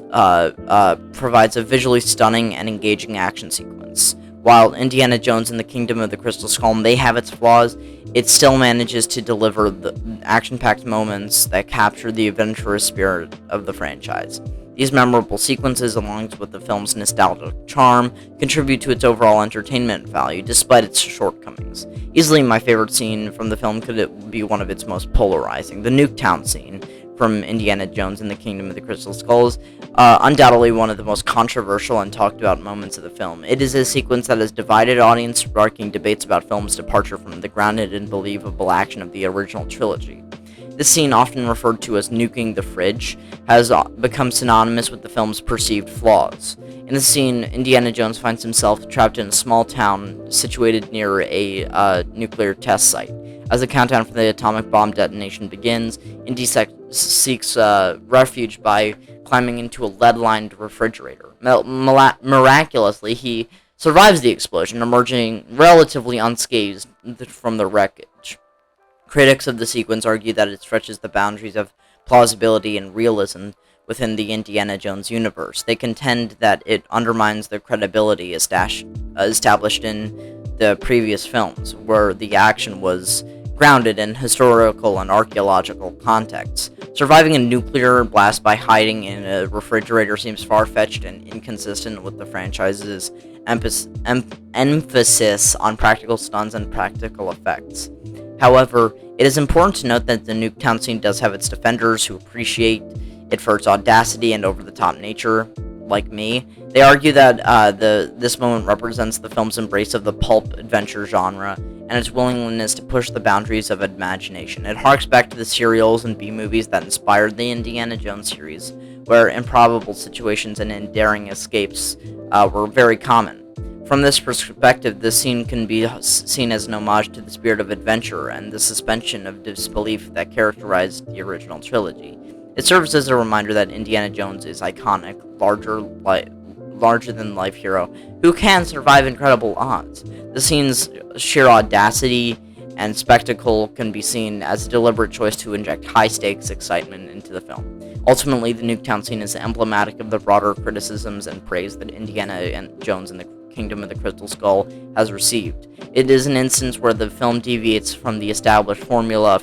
provides a visually stunning and engaging action sequence. While Indiana Jones and the Kingdom of the Crystal Skull may have its flaws, it still manages to deliver the action-packed moments that capture the adventurous spirit of the franchise. These memorable sequences, along with the film's nostalgic charm, contribute to its overall entertainment value, despite its shortcomings. Easily my favorite scene from the film could be one of its most polarizing, the Nuketown scene from Indiana Jones and the Kingdom of the Crystal Skulls, undoubtedly one of the most controversial and talked about moments of the film. It is a sequence that has divided audience, sparking debates about film's departure from the grounded and believable action of the original trilogy. This scene, often referred to as nuking the fridge, has become synonymous with the film's perceived flaws. In the scene, Indiana Jones finds himself trapped in a small town situated near a nuclear test site. As the countdown for the atomic bomb detonation begins, Indy seeks refuge by climbing into a lead-lined refrigerator. Miraculously, he survives the explosion, emerging relatively unscathed from the wreckage. Critics of the sequence argue that it stretches the boundaries of plausibility and realism within the Indiana Jones universe. They contend that it undermines the credibility established in the previous films, where the action was grounded in historical and archaeological contexts. Surviving a nuclear blast by hiding in a refrigerator seems far-fetched and inconsistent with the franchise's emphasis on practical stunts and practical effects. However, it is important to note that the Nuketown scene does have its defenders who appreciate it for its audacity and over-the-top nature, like me. They argue that this moment represents the film's embrace of the pulp adventure genre and its willingness to push the boundaries of imagination. It harks back to the serials and B-movies that inspired the Indiana Jones series, where improbable situations and daring escapes were very common. From this perspective, this scene can be seen as an homage to the spirit of adventure and the suspension of disbelief that characterized the original trilogy. It serves as a reminder that Indiana Jones is iconic, larger-than-life hero who can survive incredible odds. The scene's sheer audacity and spectacle can be seen as a deliberate choice to inject high-stakes excitement into the film. Ultimately, the Nuketown scene is emblematic of the broader criticisms and praise that Indiana Jones and the Kingdom of the Crystal Skull has received. It is an instance where the film deviates from the established formula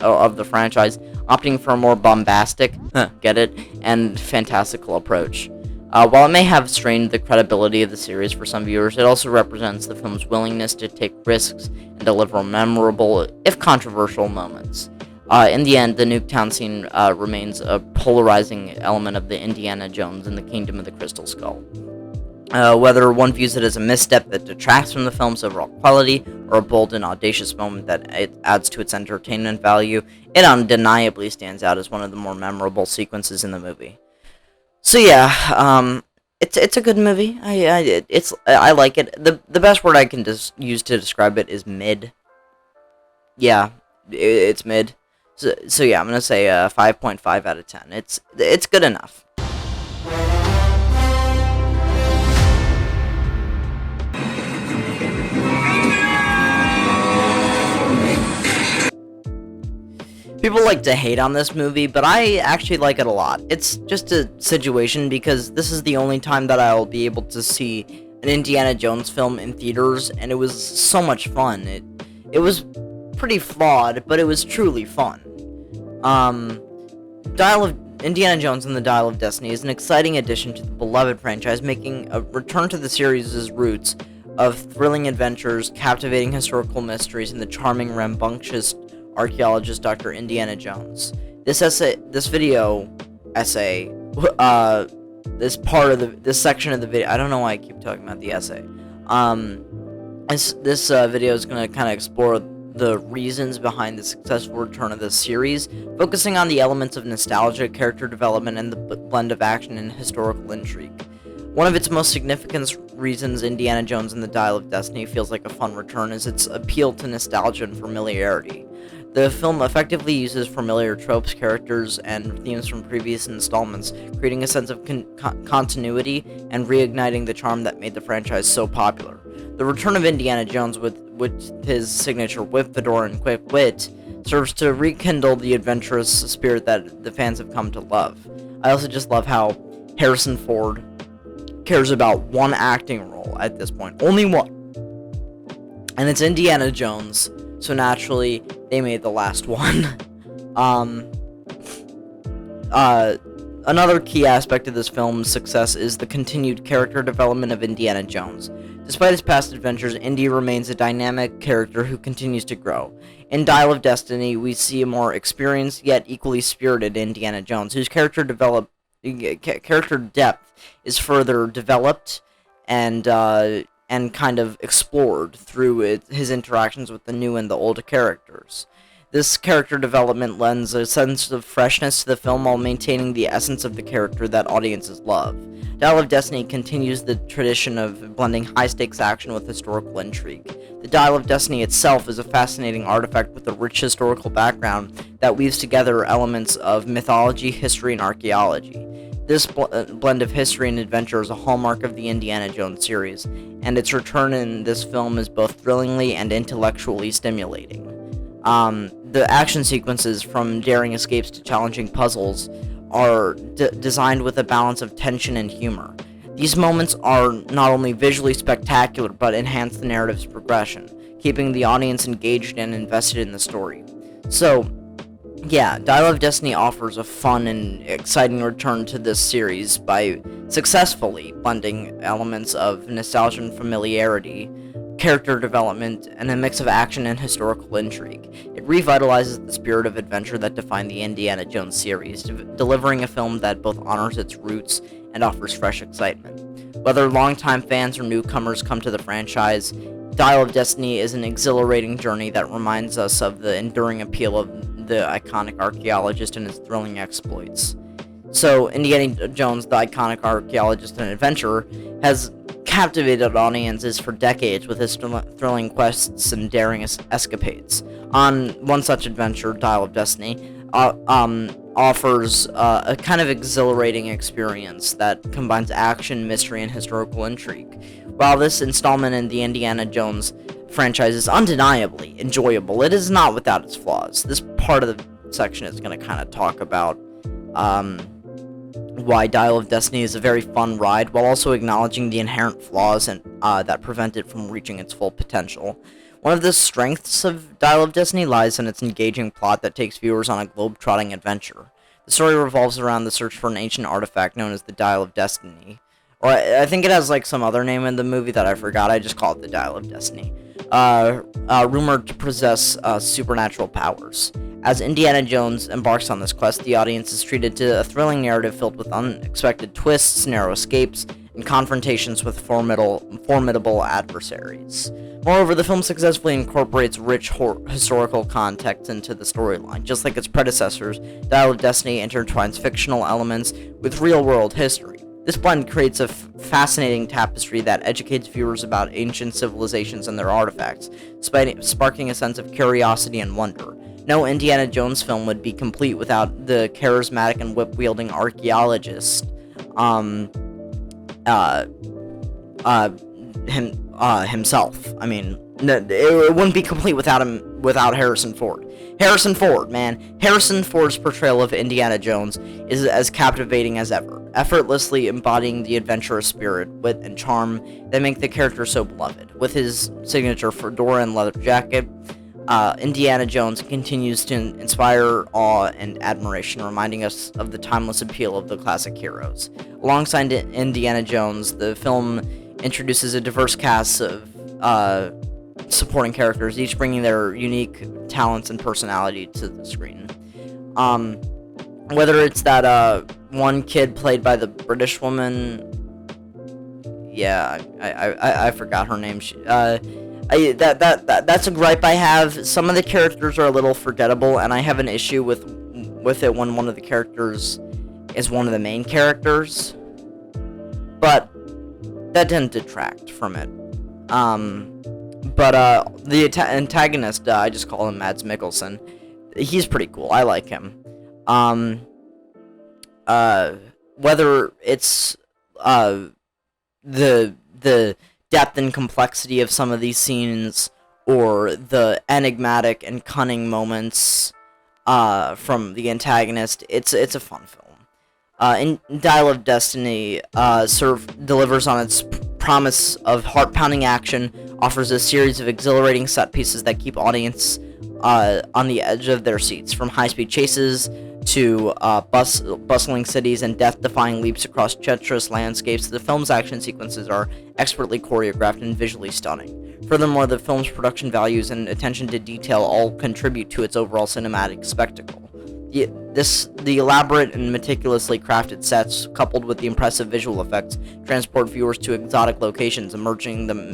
of the franchise, opting for a more bombastic, get it, and fantastical approach. While it may have strained the credibility of the series for some viewers, it also represents the film's willingness to take risks and deliver memorable, if controversial, moments. In the end, the Nuketown scene remains a polarizing element of the Indiana Jones and the Kingdom of the Crystal Skull. Whether one views it as a misstep that detracts from the film's overall quality, or a bold and audacious moment that it adds to its entertainment value, it undeniably stands out as one of the more memorable sequences in the movie. So yeah, it's a good movie. I like it. The best word I can use to describe it is mid. Yeah, it's mid. So yeah, I'm gonna say 5.5 out of 10. It's good enough. People like to hate on this movie, but I actually like it a lot. It's just a situation because this is the only time that I'll be able to see an Indiana Jones film in theaters, and it was so much fun. It was pretty flawed, but it was truly fun. Indiana Jones and the Dial of Destiny is an exciting addition to the beloved franchise, making a return to the series' roots of thrilling adventures, captivating historical mysteries, and the charming, rambunctious archaeologist Dr. Indiana Jones. This section of the video, I don't know why I keep talking about the essay. This video is going to kind of explore the reasons behind the successful return of this series, focusing on the elements of nostalgia, character development, and the blend of action and historical intrigue. One of its most significant reasons Indiana Jones and the Dial of Destiny feels like a fun return is its appeal to nostalgia and familiarity. The film effectively uses familiar tropes, characters, and themes from previous installments, creating a sense of continuity and reigniting the charm that made the franchise so popular. The return of Indiana Jones with his signature whip, fedora, and quick wit serves to rekindle the adventurous spirit that the fans have come to love. I also just love how Harrison Ford cares about one acting role at this point. Only one. And it's Indiana Jones, so naturally, they made the last one. Another key aspect of this film's success is the continued character development of Indiana Jones. Despite his past adventures, Indy remains a dynamic character who continues to grow. In Dial of Destiny, we see a more experienced yet equally spirited Indiana Jones, whose character depth is further developed and kind of explored through his interactions with the new and the old characters. This character development lends a sense of freshness to the film while maintaining the essence of the character that audiences love. Dial of Destiny continues the tradition of blending high-stakes action with historical intrigue. The Dial of Destiny itself is a fascinating artifact with a rich historical background that weaves together elements of mythology, history, and archaeology. This blend of history and adventure is a hallmark of the Indiana Jones series, and its return in this film is both thrillingly and intellectually stimulating. The action sequences, from daring escapes to challenging puzzles, are designed with a balance of tension and humor. These moments are not only visually spectacular, but enhance the narrative's progression, keeping the audience engaged and invested in the story. So, yeah, Dial of Destiny offers a fun and exciting return to this series by successfully blending elements of nostalgia and familiarity, character development, and a mix of action and historical intrigue. It revitalizes the spirit of adventure that defined the Indiana Jones series, delivering a film that both honors its roots and offers fresh excitement. Whether longtime fans or newcomers come to the franchise, Dial of Destiny is an exhilarating journey that reminds us of the enduring appeal of the iconic archaeologist and his thrilling exploits. So, Indiana Jones, the iconic archaeologist and adventurer, has captivated audiences for decades with his thrilling quests and daring escapades. On one such adventure, Dial of Destiny offers a kind of exhilarating experience that combines action, mystery, and historical intrigue. While this installment in the Indiana Jones franchise is undeniably enjoyable, it is not without its flaws. This part of the section is going to kind of talk about why Dial of Destiny is a very fun ride, while also acknowledging the inherent flaws and that prevent it from reaching its full potential. One of the strengths of Dial of Destiny lies in its engaging plot that takes viewers on a globe-trotting adventure. The story revolves around the search for an ancient artifact known as the Dial of Destiny. Or I think it has like some other name in the movie that I forgot. I just call it the Dial of Destiny. Rumored to possess supernatural powers. As Indiana Jones embarks on this quest, the audience is treated to a thrilling narrative filled with unexpected twists, narrow escapes, and confrontations with formidable adversaries. Moreover, the film successfully incorporates rich historical context into the storyline. Just like its predecessors, Dial of Destiny intertwines fictional elements with real-world history. This blend creates a fascinating tapestry that educates viewers about ancient civilizations and their artifacts, sparking a sense of curiosity and wonder. No Indiana Jones film would be complete without the charismatic and whip-wielding archaeologist, himself. I mean, it wouldn't be complete without Harrison Ford. Harrison Ford, man. Harrison Ford's portrayal of Indiana Jones is as captivating as ever, effortlessly embodying the adventurous spirit, wit, and charm that make the character so beloved. With his signature fedora and leather jacket, Indiana Jones continues to inspire awe and admiration, reminding us of the timeless appeal of the classic heroes. Alongside Indiana Jones, the film introduces a diverse cast of supporting characters, each bringing their unique talents and personality to the screen. Whether it's that one kid played by the British woman, yeah, I forgot her name. That's a gripe I have. Some of the characters are a little forgettable, and I have an issue with it when one of the characters is one of the main characters. But that didn't detract from it. The antagonist, I just call him Mads Mikkelsen. He's pretty cool. I like him. Whether it's the depth and complexity of some of these scenes, or the enigmatic and cunning moments from the antagonist, it's a fun film. In Dial of Destiny delivers on its promise of heart-pounding action, offers a series of exhilarating set pieces that keep audience on the edge of their seats, from high-speed chases to bustling cities and death-defying leaps across treacherous landscapes. The film's action sequences are expertly choreographed and visually stunning. Furthermore, the film's production values and attention to detail all contribute to its overall cinematic spectacle. The elaborate and meticulously crafted sets, coupled with the impressive visual effects, transport viewers to exotic locations, immersing them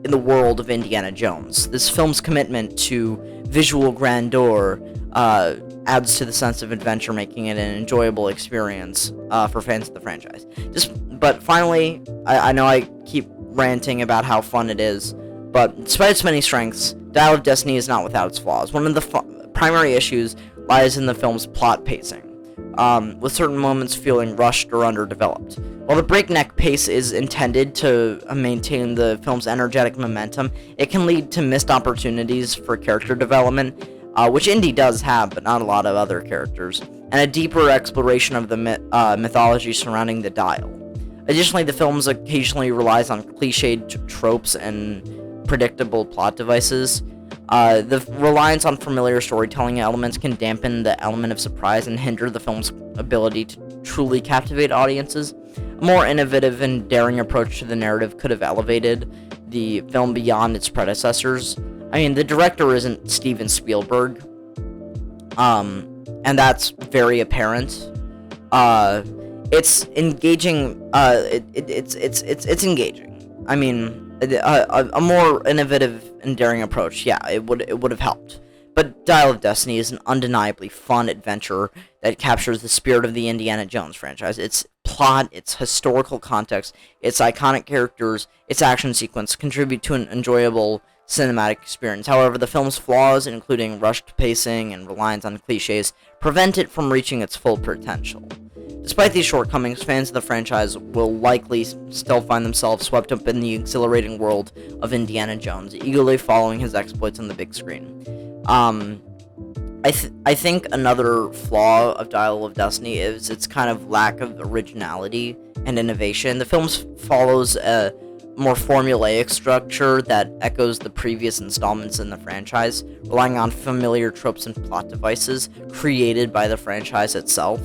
in the world of Indiana Jones. This film's commitment to visual grandeur adds to the sense of adventure, making it an enjoyable experience for fans of the franchise. But finally, I know I keep ranting about how fun it is, but despite its many strengths, Dial of Destiny is not without its flaws. One of the primary issues lies in the film's plot pacing, with certain moments feeling rushed or underdeveloped. While the breakneck pace is intended to maintain the film's energetic momentum, it can lead to missed opportunities for character development, which Indy does have, but not a lot of other characters, and a deeper exploration of the mythology surrounding the Dial. Additionally, the film occasionally relies on cliched tropes and predictable plot devices. The reliance on familiar storytelling elements can dampen the element of surprise and hinder the film's ability to truly captivate audiences. A more innovative and daring approach to the narrative could have elevated the film beyond its predecessors. I mean, the director isn't Steven Spielberg, and that's very apparent. It's engaging. It's engaging. I mean, a more innovative and daring approach, yeah, it would have helped. But Dial of Destiny is an undeniably fun adventure that captures the spirit of the Indiana Jones franchise. Its plot, its historical context, its iconic characters, its action sequence contribute to an enjoyable cinematic experience. However, the film's flaws, including rushed pacing and reliance on cliches, prevent it from reaching its full potential. Despite these shortcomings, fans of the franchise will likely still find themselves swept up in the exhilarating world of Indiana Jones, eagerly following his exploits on the big screen. I think another flaw of Dial of Destiny is its kind of lack of originality and innovation. The film follows a more formulaic structure that echoes the previous installments in the franchise, relying on familiar tropes and plot devices created by the franchise itself.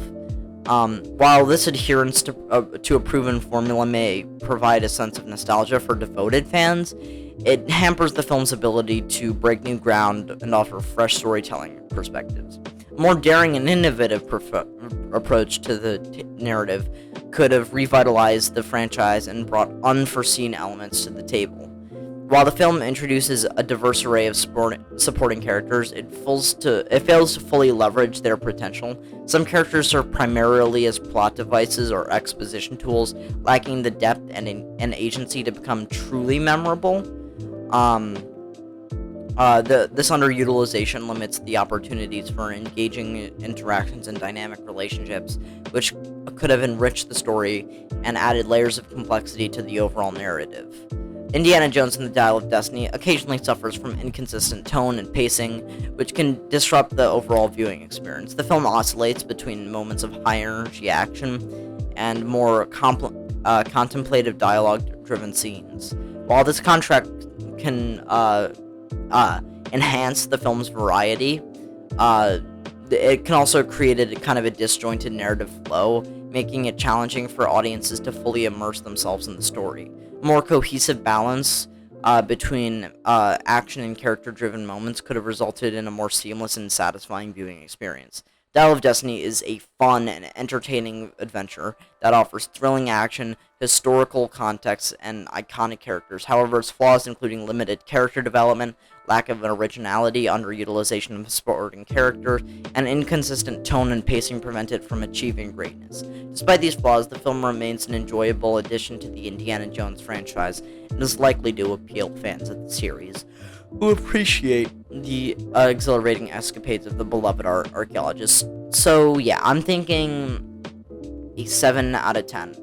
While this adherence to a proven formula may provide a sense of nostalgia for devoted fans, it hampers the film's ability to break new ground and offer fresh storytelling perspectives. A more daring and innovative approach to the narrative could have revitalized the franchise and brought unforeseen elements to the table. While the film introduces a diverse array of supporting characters, it fails to fully leverage their potential. Some characters serve primarily as plot devices or exposition tools, lacking the depth and agency to become truly memorable. This underutilization limits the opportunities for engaging interactions and dynamic relationships, which could have enriched the story and added layers of complexity to the overall narrative. Indiana Jones and the Dial of Destiny occasionally suffers from inconsistent tone and pacing, which can disrupt the overall viewing experience. The film oscillates between moments of high-energy action and more contemplative dialogue-driven scenes. While this contrast can enhance the film's variety, it can also create a kind of a disjointed narrative flow, making it challenging for audiences to fully immerse themselves in the story. More cohesive balance between action and character-driven moments could have resulted in a more seamless and satisfying viewing experience. Dial of Destiny is a fun and entertaining adventure that offers thrilling action, historical context, and iconic characters. However, its flaws, including limited character development, lack of originality, underutilization of supporting characters, and inconsistent tone and pacing, prevent it from achieving greatness. Despite these flaws, the film remains an enjoyable addition to the Indiana Jones franchise and is likely to appeal to fans of the series who appreciate the exhilarating escapades of the beloved archaeologist. So yeah, I'm thinking a 7 out of 10.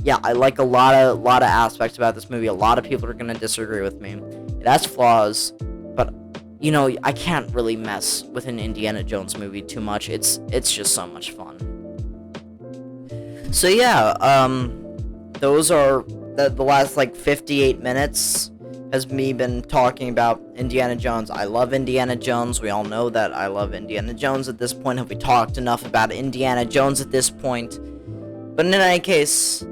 Yeah, I like a lot of aspects about this movie. A lot of people are gonna disagree with me. It has flaws, but you know, I can't really mess with an Indiana Jones movie too much. It's just so much fun. So yeah, those are the last like 58 minutes has me been talking about Indiana Jones. I love Indiana Jones. We all know that I love Indiana Jones at this point. Have we talked enough about Indiana Jones at this point? But in any case,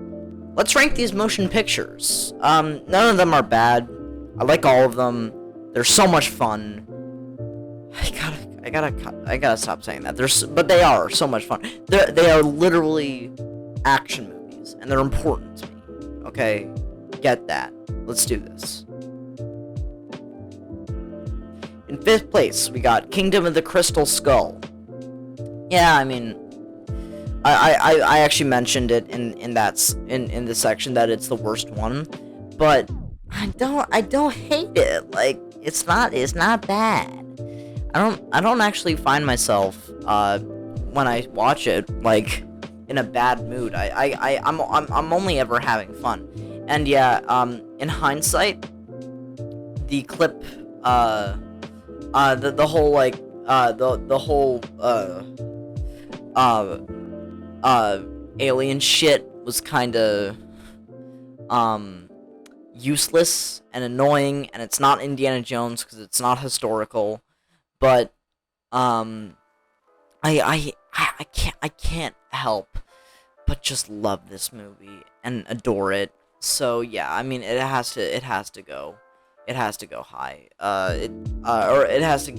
let's rank these motion pictures. None of them are bad. I like all of them. They're so much fun. I gotta stop saying that. But they are so much fun. They are literally action movies, and they're important to me. Okay, get that. Let's do this. In 5th place, we got Kingdom of the Crystal Skull. Yeah, I mean, I actually mentioned it in the section that it's the worst one, but I don't hate it. Like, it's not bad. I don't actually find myself when I watch it like in a bad mood. I'm only ever having fun. And yeah, in hindsight, the clip the whole like the whole alien shit was kind of useless and annoying, and it's not Indiana Jones because it's not historical, but I can't help but just love this movie and adore it. So yeah, I mean, it has to go high. Or it has to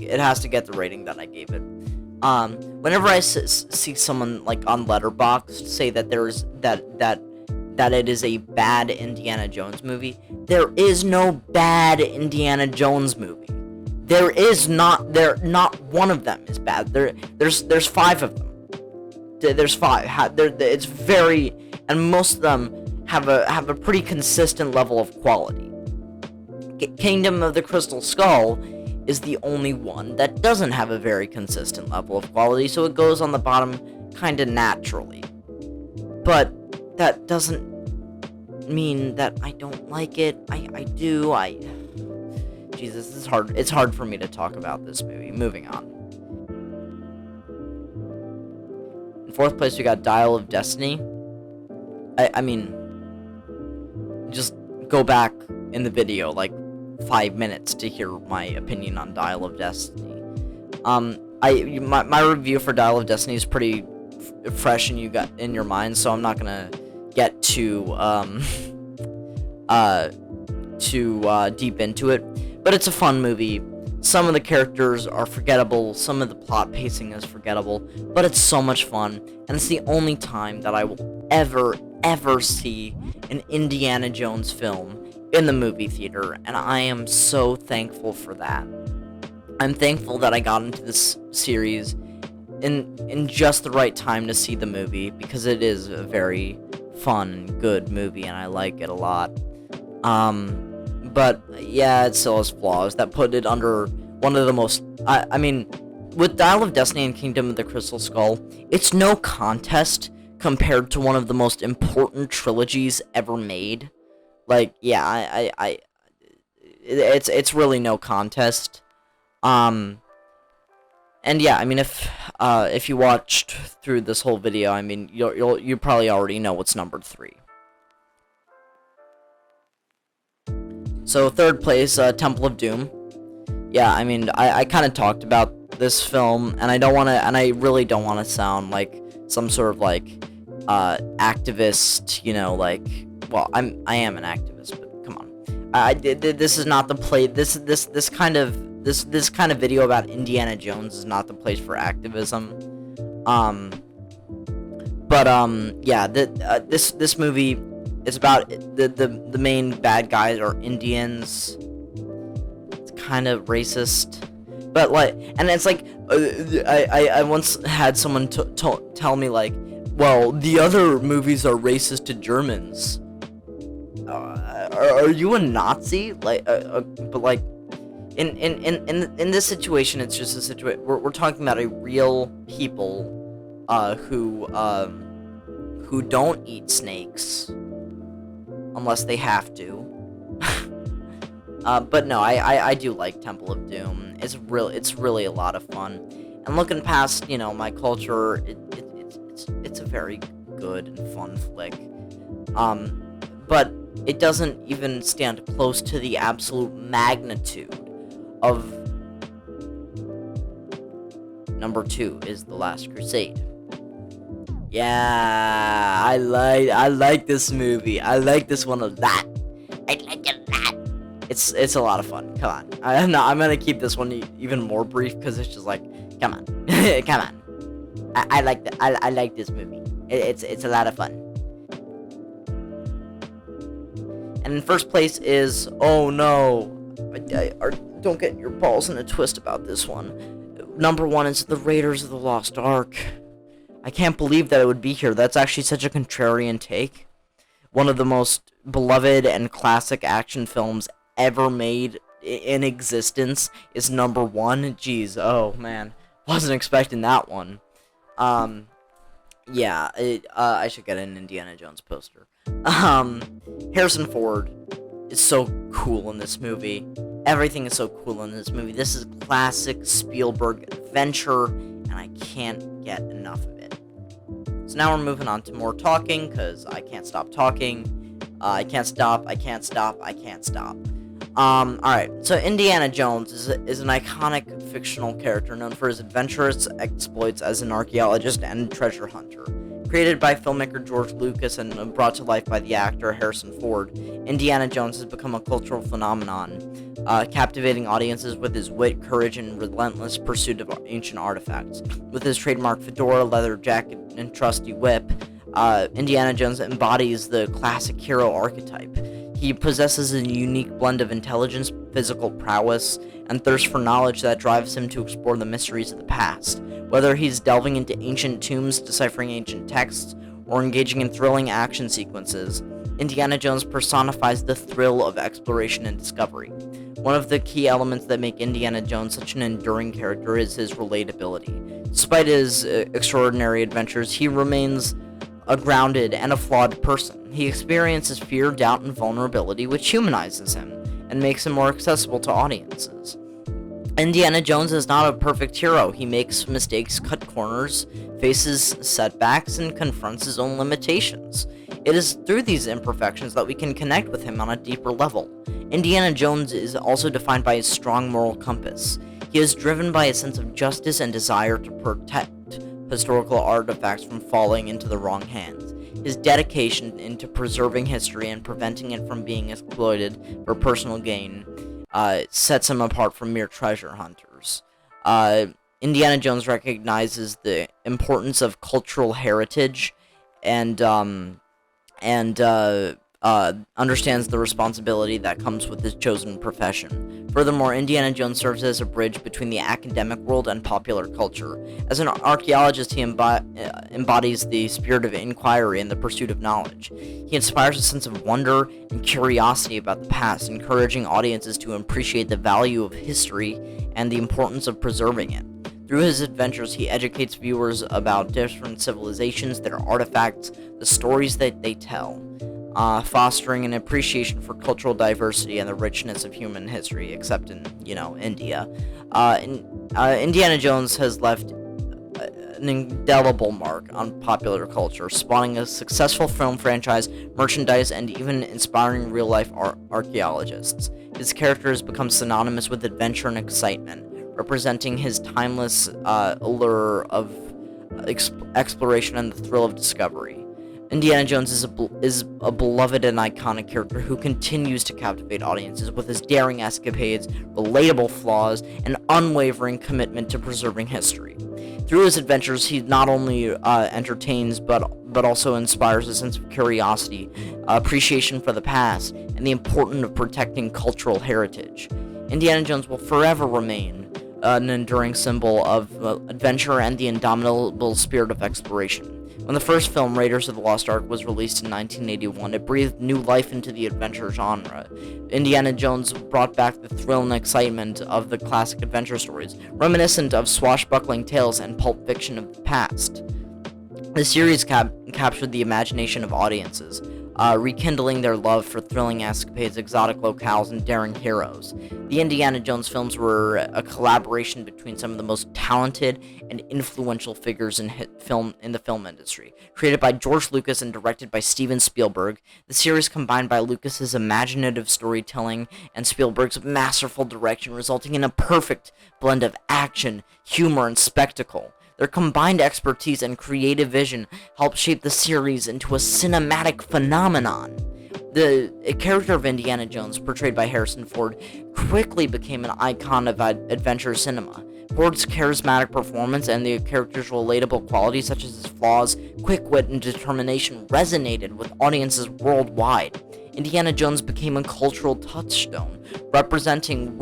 get the rating that I gave it. Whenever I see someone like on Letterboxd say that that it is a bad Indiana Jones movie, there is no bad Indiana Jones movie. Not one of them is bad. There's 5 of them. There's 5. It's very, and most of them have a pretty consistent level of quality. Kingdom of the Crystal Skull is the only one that doesn't have a very consistent level of quality, so it goes on the bottom kind of naturally. But that doesn't mean that I don't like it. I do. Jesus, this is hard. It's hard for me to talk about this movie. Moving on. In 4th place, we got Dial of Destiny. I mean, just go back in the video like 5 minutes to hear my opinion on Dial of Destiny. My review for Dial of Destiny is pretty fresh and you got in your mind, so I'm not gonna get too deep into it. But it's a fun movie. Some of the characters are forgettable, some of the plot pacing is forgettable, but it's so much fun, and it's the only time that I will ever see an Indiana Jones film in the movie theater, and I am so thankful for that. I'm thankful that I got into this series in just the right time to see the movie, because it is a very fun, good movie, and I like it a lot. But yeah, it still has flaws that put it under one of the most, I mean, with Dial of Destiny and Kingdom of the Crystal Skull, it's no contest compared to one of the most important trilogies ever made. Like, yeah, it's really no contest. And yeah, I mean, if you watched through this whole video, I mean, you probably already know what's numbered 3. So 3rd place, Temple of Doom. Yeah, I mean, I kind of talked about this film, and I really don't want to sound like some sort of like activist, you know, like, well, I am an activist, but come on, this is not the place. This kind of video about Indiana Jones is not the place for activism. Yeah, this movie is about the main bad guys are Indians. It's kind of racist, but like, and it's like, I once had someone tell me like, well, the other movies are racist to Germans. Are you a Nazi? Like, but like, in this situation, it's just a situation. We're talking about a real people, who don't eat snakes, unless they have to. But no, I do like Temple of Doom. It's really a lot of fun. And looking past, you know, my culture, it's a very good and fun flick. But it doesn't even stand close to the absolute magnitude of number 2 is The Last Crusade. Yeah, I like this movie. I like this one a lot. I like it a lot. It's a lot of fun. Come on. I'm gonna keep this one even more brief because it's just like, come on, come on. I like this movie. It's a lot of fun. And in 1st place is, oh no, don't get your balls in a twist about this one. Number 1 is The Raiders of the Lost Ark. I can't believe that it would be here. That's actually such a contrarian take. One of the most beloved and classic action films ever made in existence is number 1. Jeez, oh man, wasn't expecting that one. Yeah, I should get an Indiana Jones poster. Harrison Ford is so cool in this movie. Everything is so cool in this movie. This is classic Spielberg adventure, and I can't get enough of it. So now we're moving on to more talking, because I can't stop talking. I can't stop. Alright, so Indiana Jones is an iconic fictional character known for his adventurous exploits as an archaeologist and treasure hunter. Created by filmmaker George Lucas and brought to life by the actor Harrison Ford, Indiana Jones has become a cultural phenomenon, captivating audiences with his wit, courage, and relentless pursuit of ancient artifacts. With his trademark fedora, leather jacket, and trusty whip, Indiana Jones embodies the classic hero archetype. He possesses a unique blend of intelligence, physical prowess, and thirst for knowledge that drives him to explore the mysteries of the past. Whether he's delving into ancient tombs, deciphering ancient texts, or engaging in thrilling action sequences, Indiana Jones personifies the thrill of exploration and discovery. One of the key elements that make Indiana Jones such an enduring character is his relatability. Despite his extraordinary adventures, he remains a grounded and a flawed person. He experiences fear, doubt, and vulnerability, which humanizes him and makes him more accessible to audiences. Indiana Jones is not a perfect hero. He makes mistakes, cut corners, faces setbacks, and confronts his own limitations. It is through these imperfections that we can connect with him on a deeper level. Indiana Jones is also defined by his strong moral compass. He is driven by a sense of justice and desire to protect historical artifacts from falling into the wrong hands. His dedication into preserving history and preventing it from being exploited for personal gain sets him apart from mere treasure hunters. Indiana Jones recognizes the importance of cultural heritage and understands the responsibility that comes with his chosen profession. Furthermore, Indiana Jones serves as a bridge between the academic world and popular culture. As an archaeologist, he embodies the spirit of inquiry and the pursuit of knowledge. He inspires a sense of wonder and curiosity about the past, encouraging audiences to appreciate the value of history and the importance of preserving it. Through his adventures, he educates viewers about different civilizations, their artifacts, the stories that they tell, fostering an appreciation for cultural diversity and the richness of human history, except in, India. Indiana Jones has left an indelible mark on popular culture, spawning a successful film franchise, merchandise, and even inspiring real-life archaeologists. His character has become synonymous with adventure and excitement, representing his timeless allure of exploration and the thrill of discovery. Indiana Jones is a beloved and iconic character who continues to captivate audiences with his daring escapades, relatable flaws, and unwavering commitment to preserving history. Through his adventures, he not only entertains but also inspires a sense of curiosity, appreciation for the past, and the importance of protecting cultural heritage. Indiana Jones will forever remain an enduring symbol of adventure and the indomitable spirit of exploration. When the first film, Raiders of the Lost Ark, was released in 1981, it breathed new life into the adventure genre. Indiana Jones brought back the thrill and excitement of the classic adventure stories, reminiscent of swashbuckling tales and pulp fiction of the past. The series captured the imagination of audiences, rekindling their love for thrilling escapades, exotic locales, and daring heroes. The Indiana Jones films were a collaboration between some of the most talented and influential figures in the film industry. Created by George Lucas and directed by Steven Spielberg, the series combined by Lucas's imaginative storytelling and Spielberg's masterful direction, resulting in a perfect blend of action, humor, and spectacle. Their combined expertise and creative vision helped shape the series into a cinematic phenomenon. The character of Indiana Jones, portrayed by Harrison Ford, quickly became an icon of adventure cinema. Ford's charismatic performance and the character's relatable qualities, such as his flaws, quick wit, and determination, resonated with audiences worldwide. Indiana Jones became a cultural touchstone, representing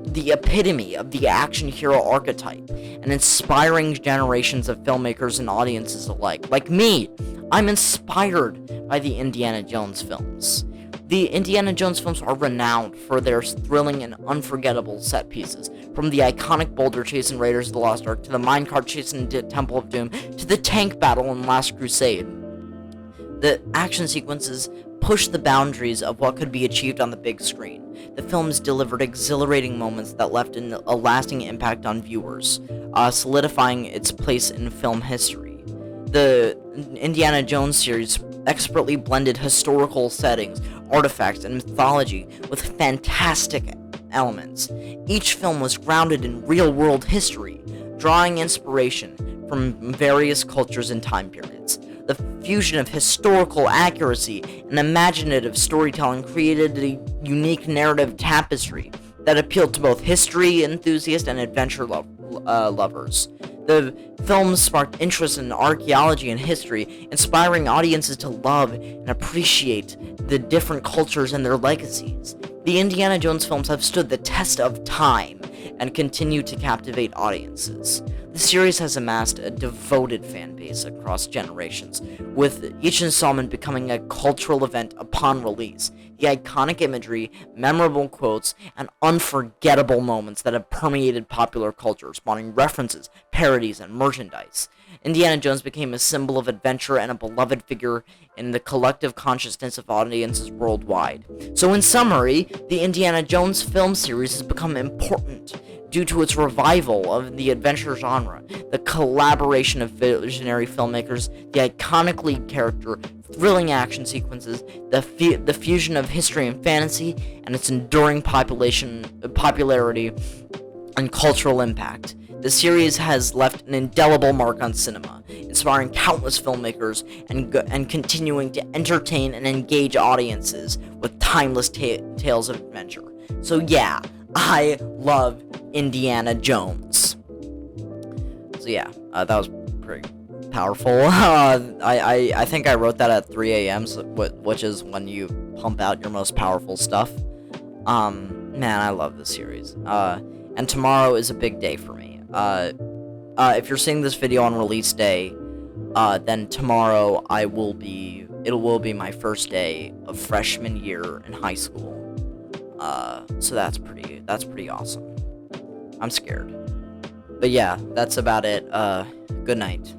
the epitome of the action hero archetype, and inspiring generations of filmmakers and audiences alike. Like me, I'm inspired by the Indiana Jones films. The Indiana Jones films are renowned for their thrilling and unforgettable set pieces, from the iconic boulder chase in Raiders of the Lost Ark, to the minecart chase in Temple of Doom, to the tank battle in Last Crusade. The action sequences pushed the boundaries of what could be achieved on the big screen. The films delivered exhilarating moments that left a lasting impact on viewers, solidifying its place in film history. The Indiana Jones series expertly blended historical settings, artifacts, and mythology with fantastic elements. Each film was grounded in real-world history, drawing inspiration from various cultures and time periods. The fusion of historical accuracy and imaginative storytelling created a unique narrative tapestry that appealed to both history enthusiasts and adventure lovers. The film sparked interest in archaeology and history, inspiring audiences to love and appreciate the different cultures and their legacies. The Indiana Jones films have stood the test of time and continue to captivate audiences. The series has amassed a devoted fan base across generations, with each installment becoming a cultural event upon release. The iconic imagery, memorable quotes, and unforgettable moments that have permeated popular culture, spawning references, parodies, and merchandise. Indiana Jones became a symbol of adventure and a beloved figure in the collective consciousness of audiences worldwide. So in summary, the Indiana Jones film series has become important due to its revival of the adventure genre, the collaboration of visionary filmmakers, the iconic lead character, thrilling action sequences, the fusion of history and fantasy, and its enduring popularity and cultural impact. The series has left an indelible mark on cinema, inspiring countless filmmakers and continuing to entertain and engage audiences with timeless tales of adventure. So yeah, I love Indiana Jones. So yeah, that was pretty powerful. I think I wrote that at 3 a.m., which is when you pump out your most powerful stuff. Man, I love this series. And tomorrow is a big day for me. If you're seeing this video on release day, then tomorrow it will be my first day of freshman year in high school. So that's pretty awesome. I'm scared. But yeah, that's about it. Good night.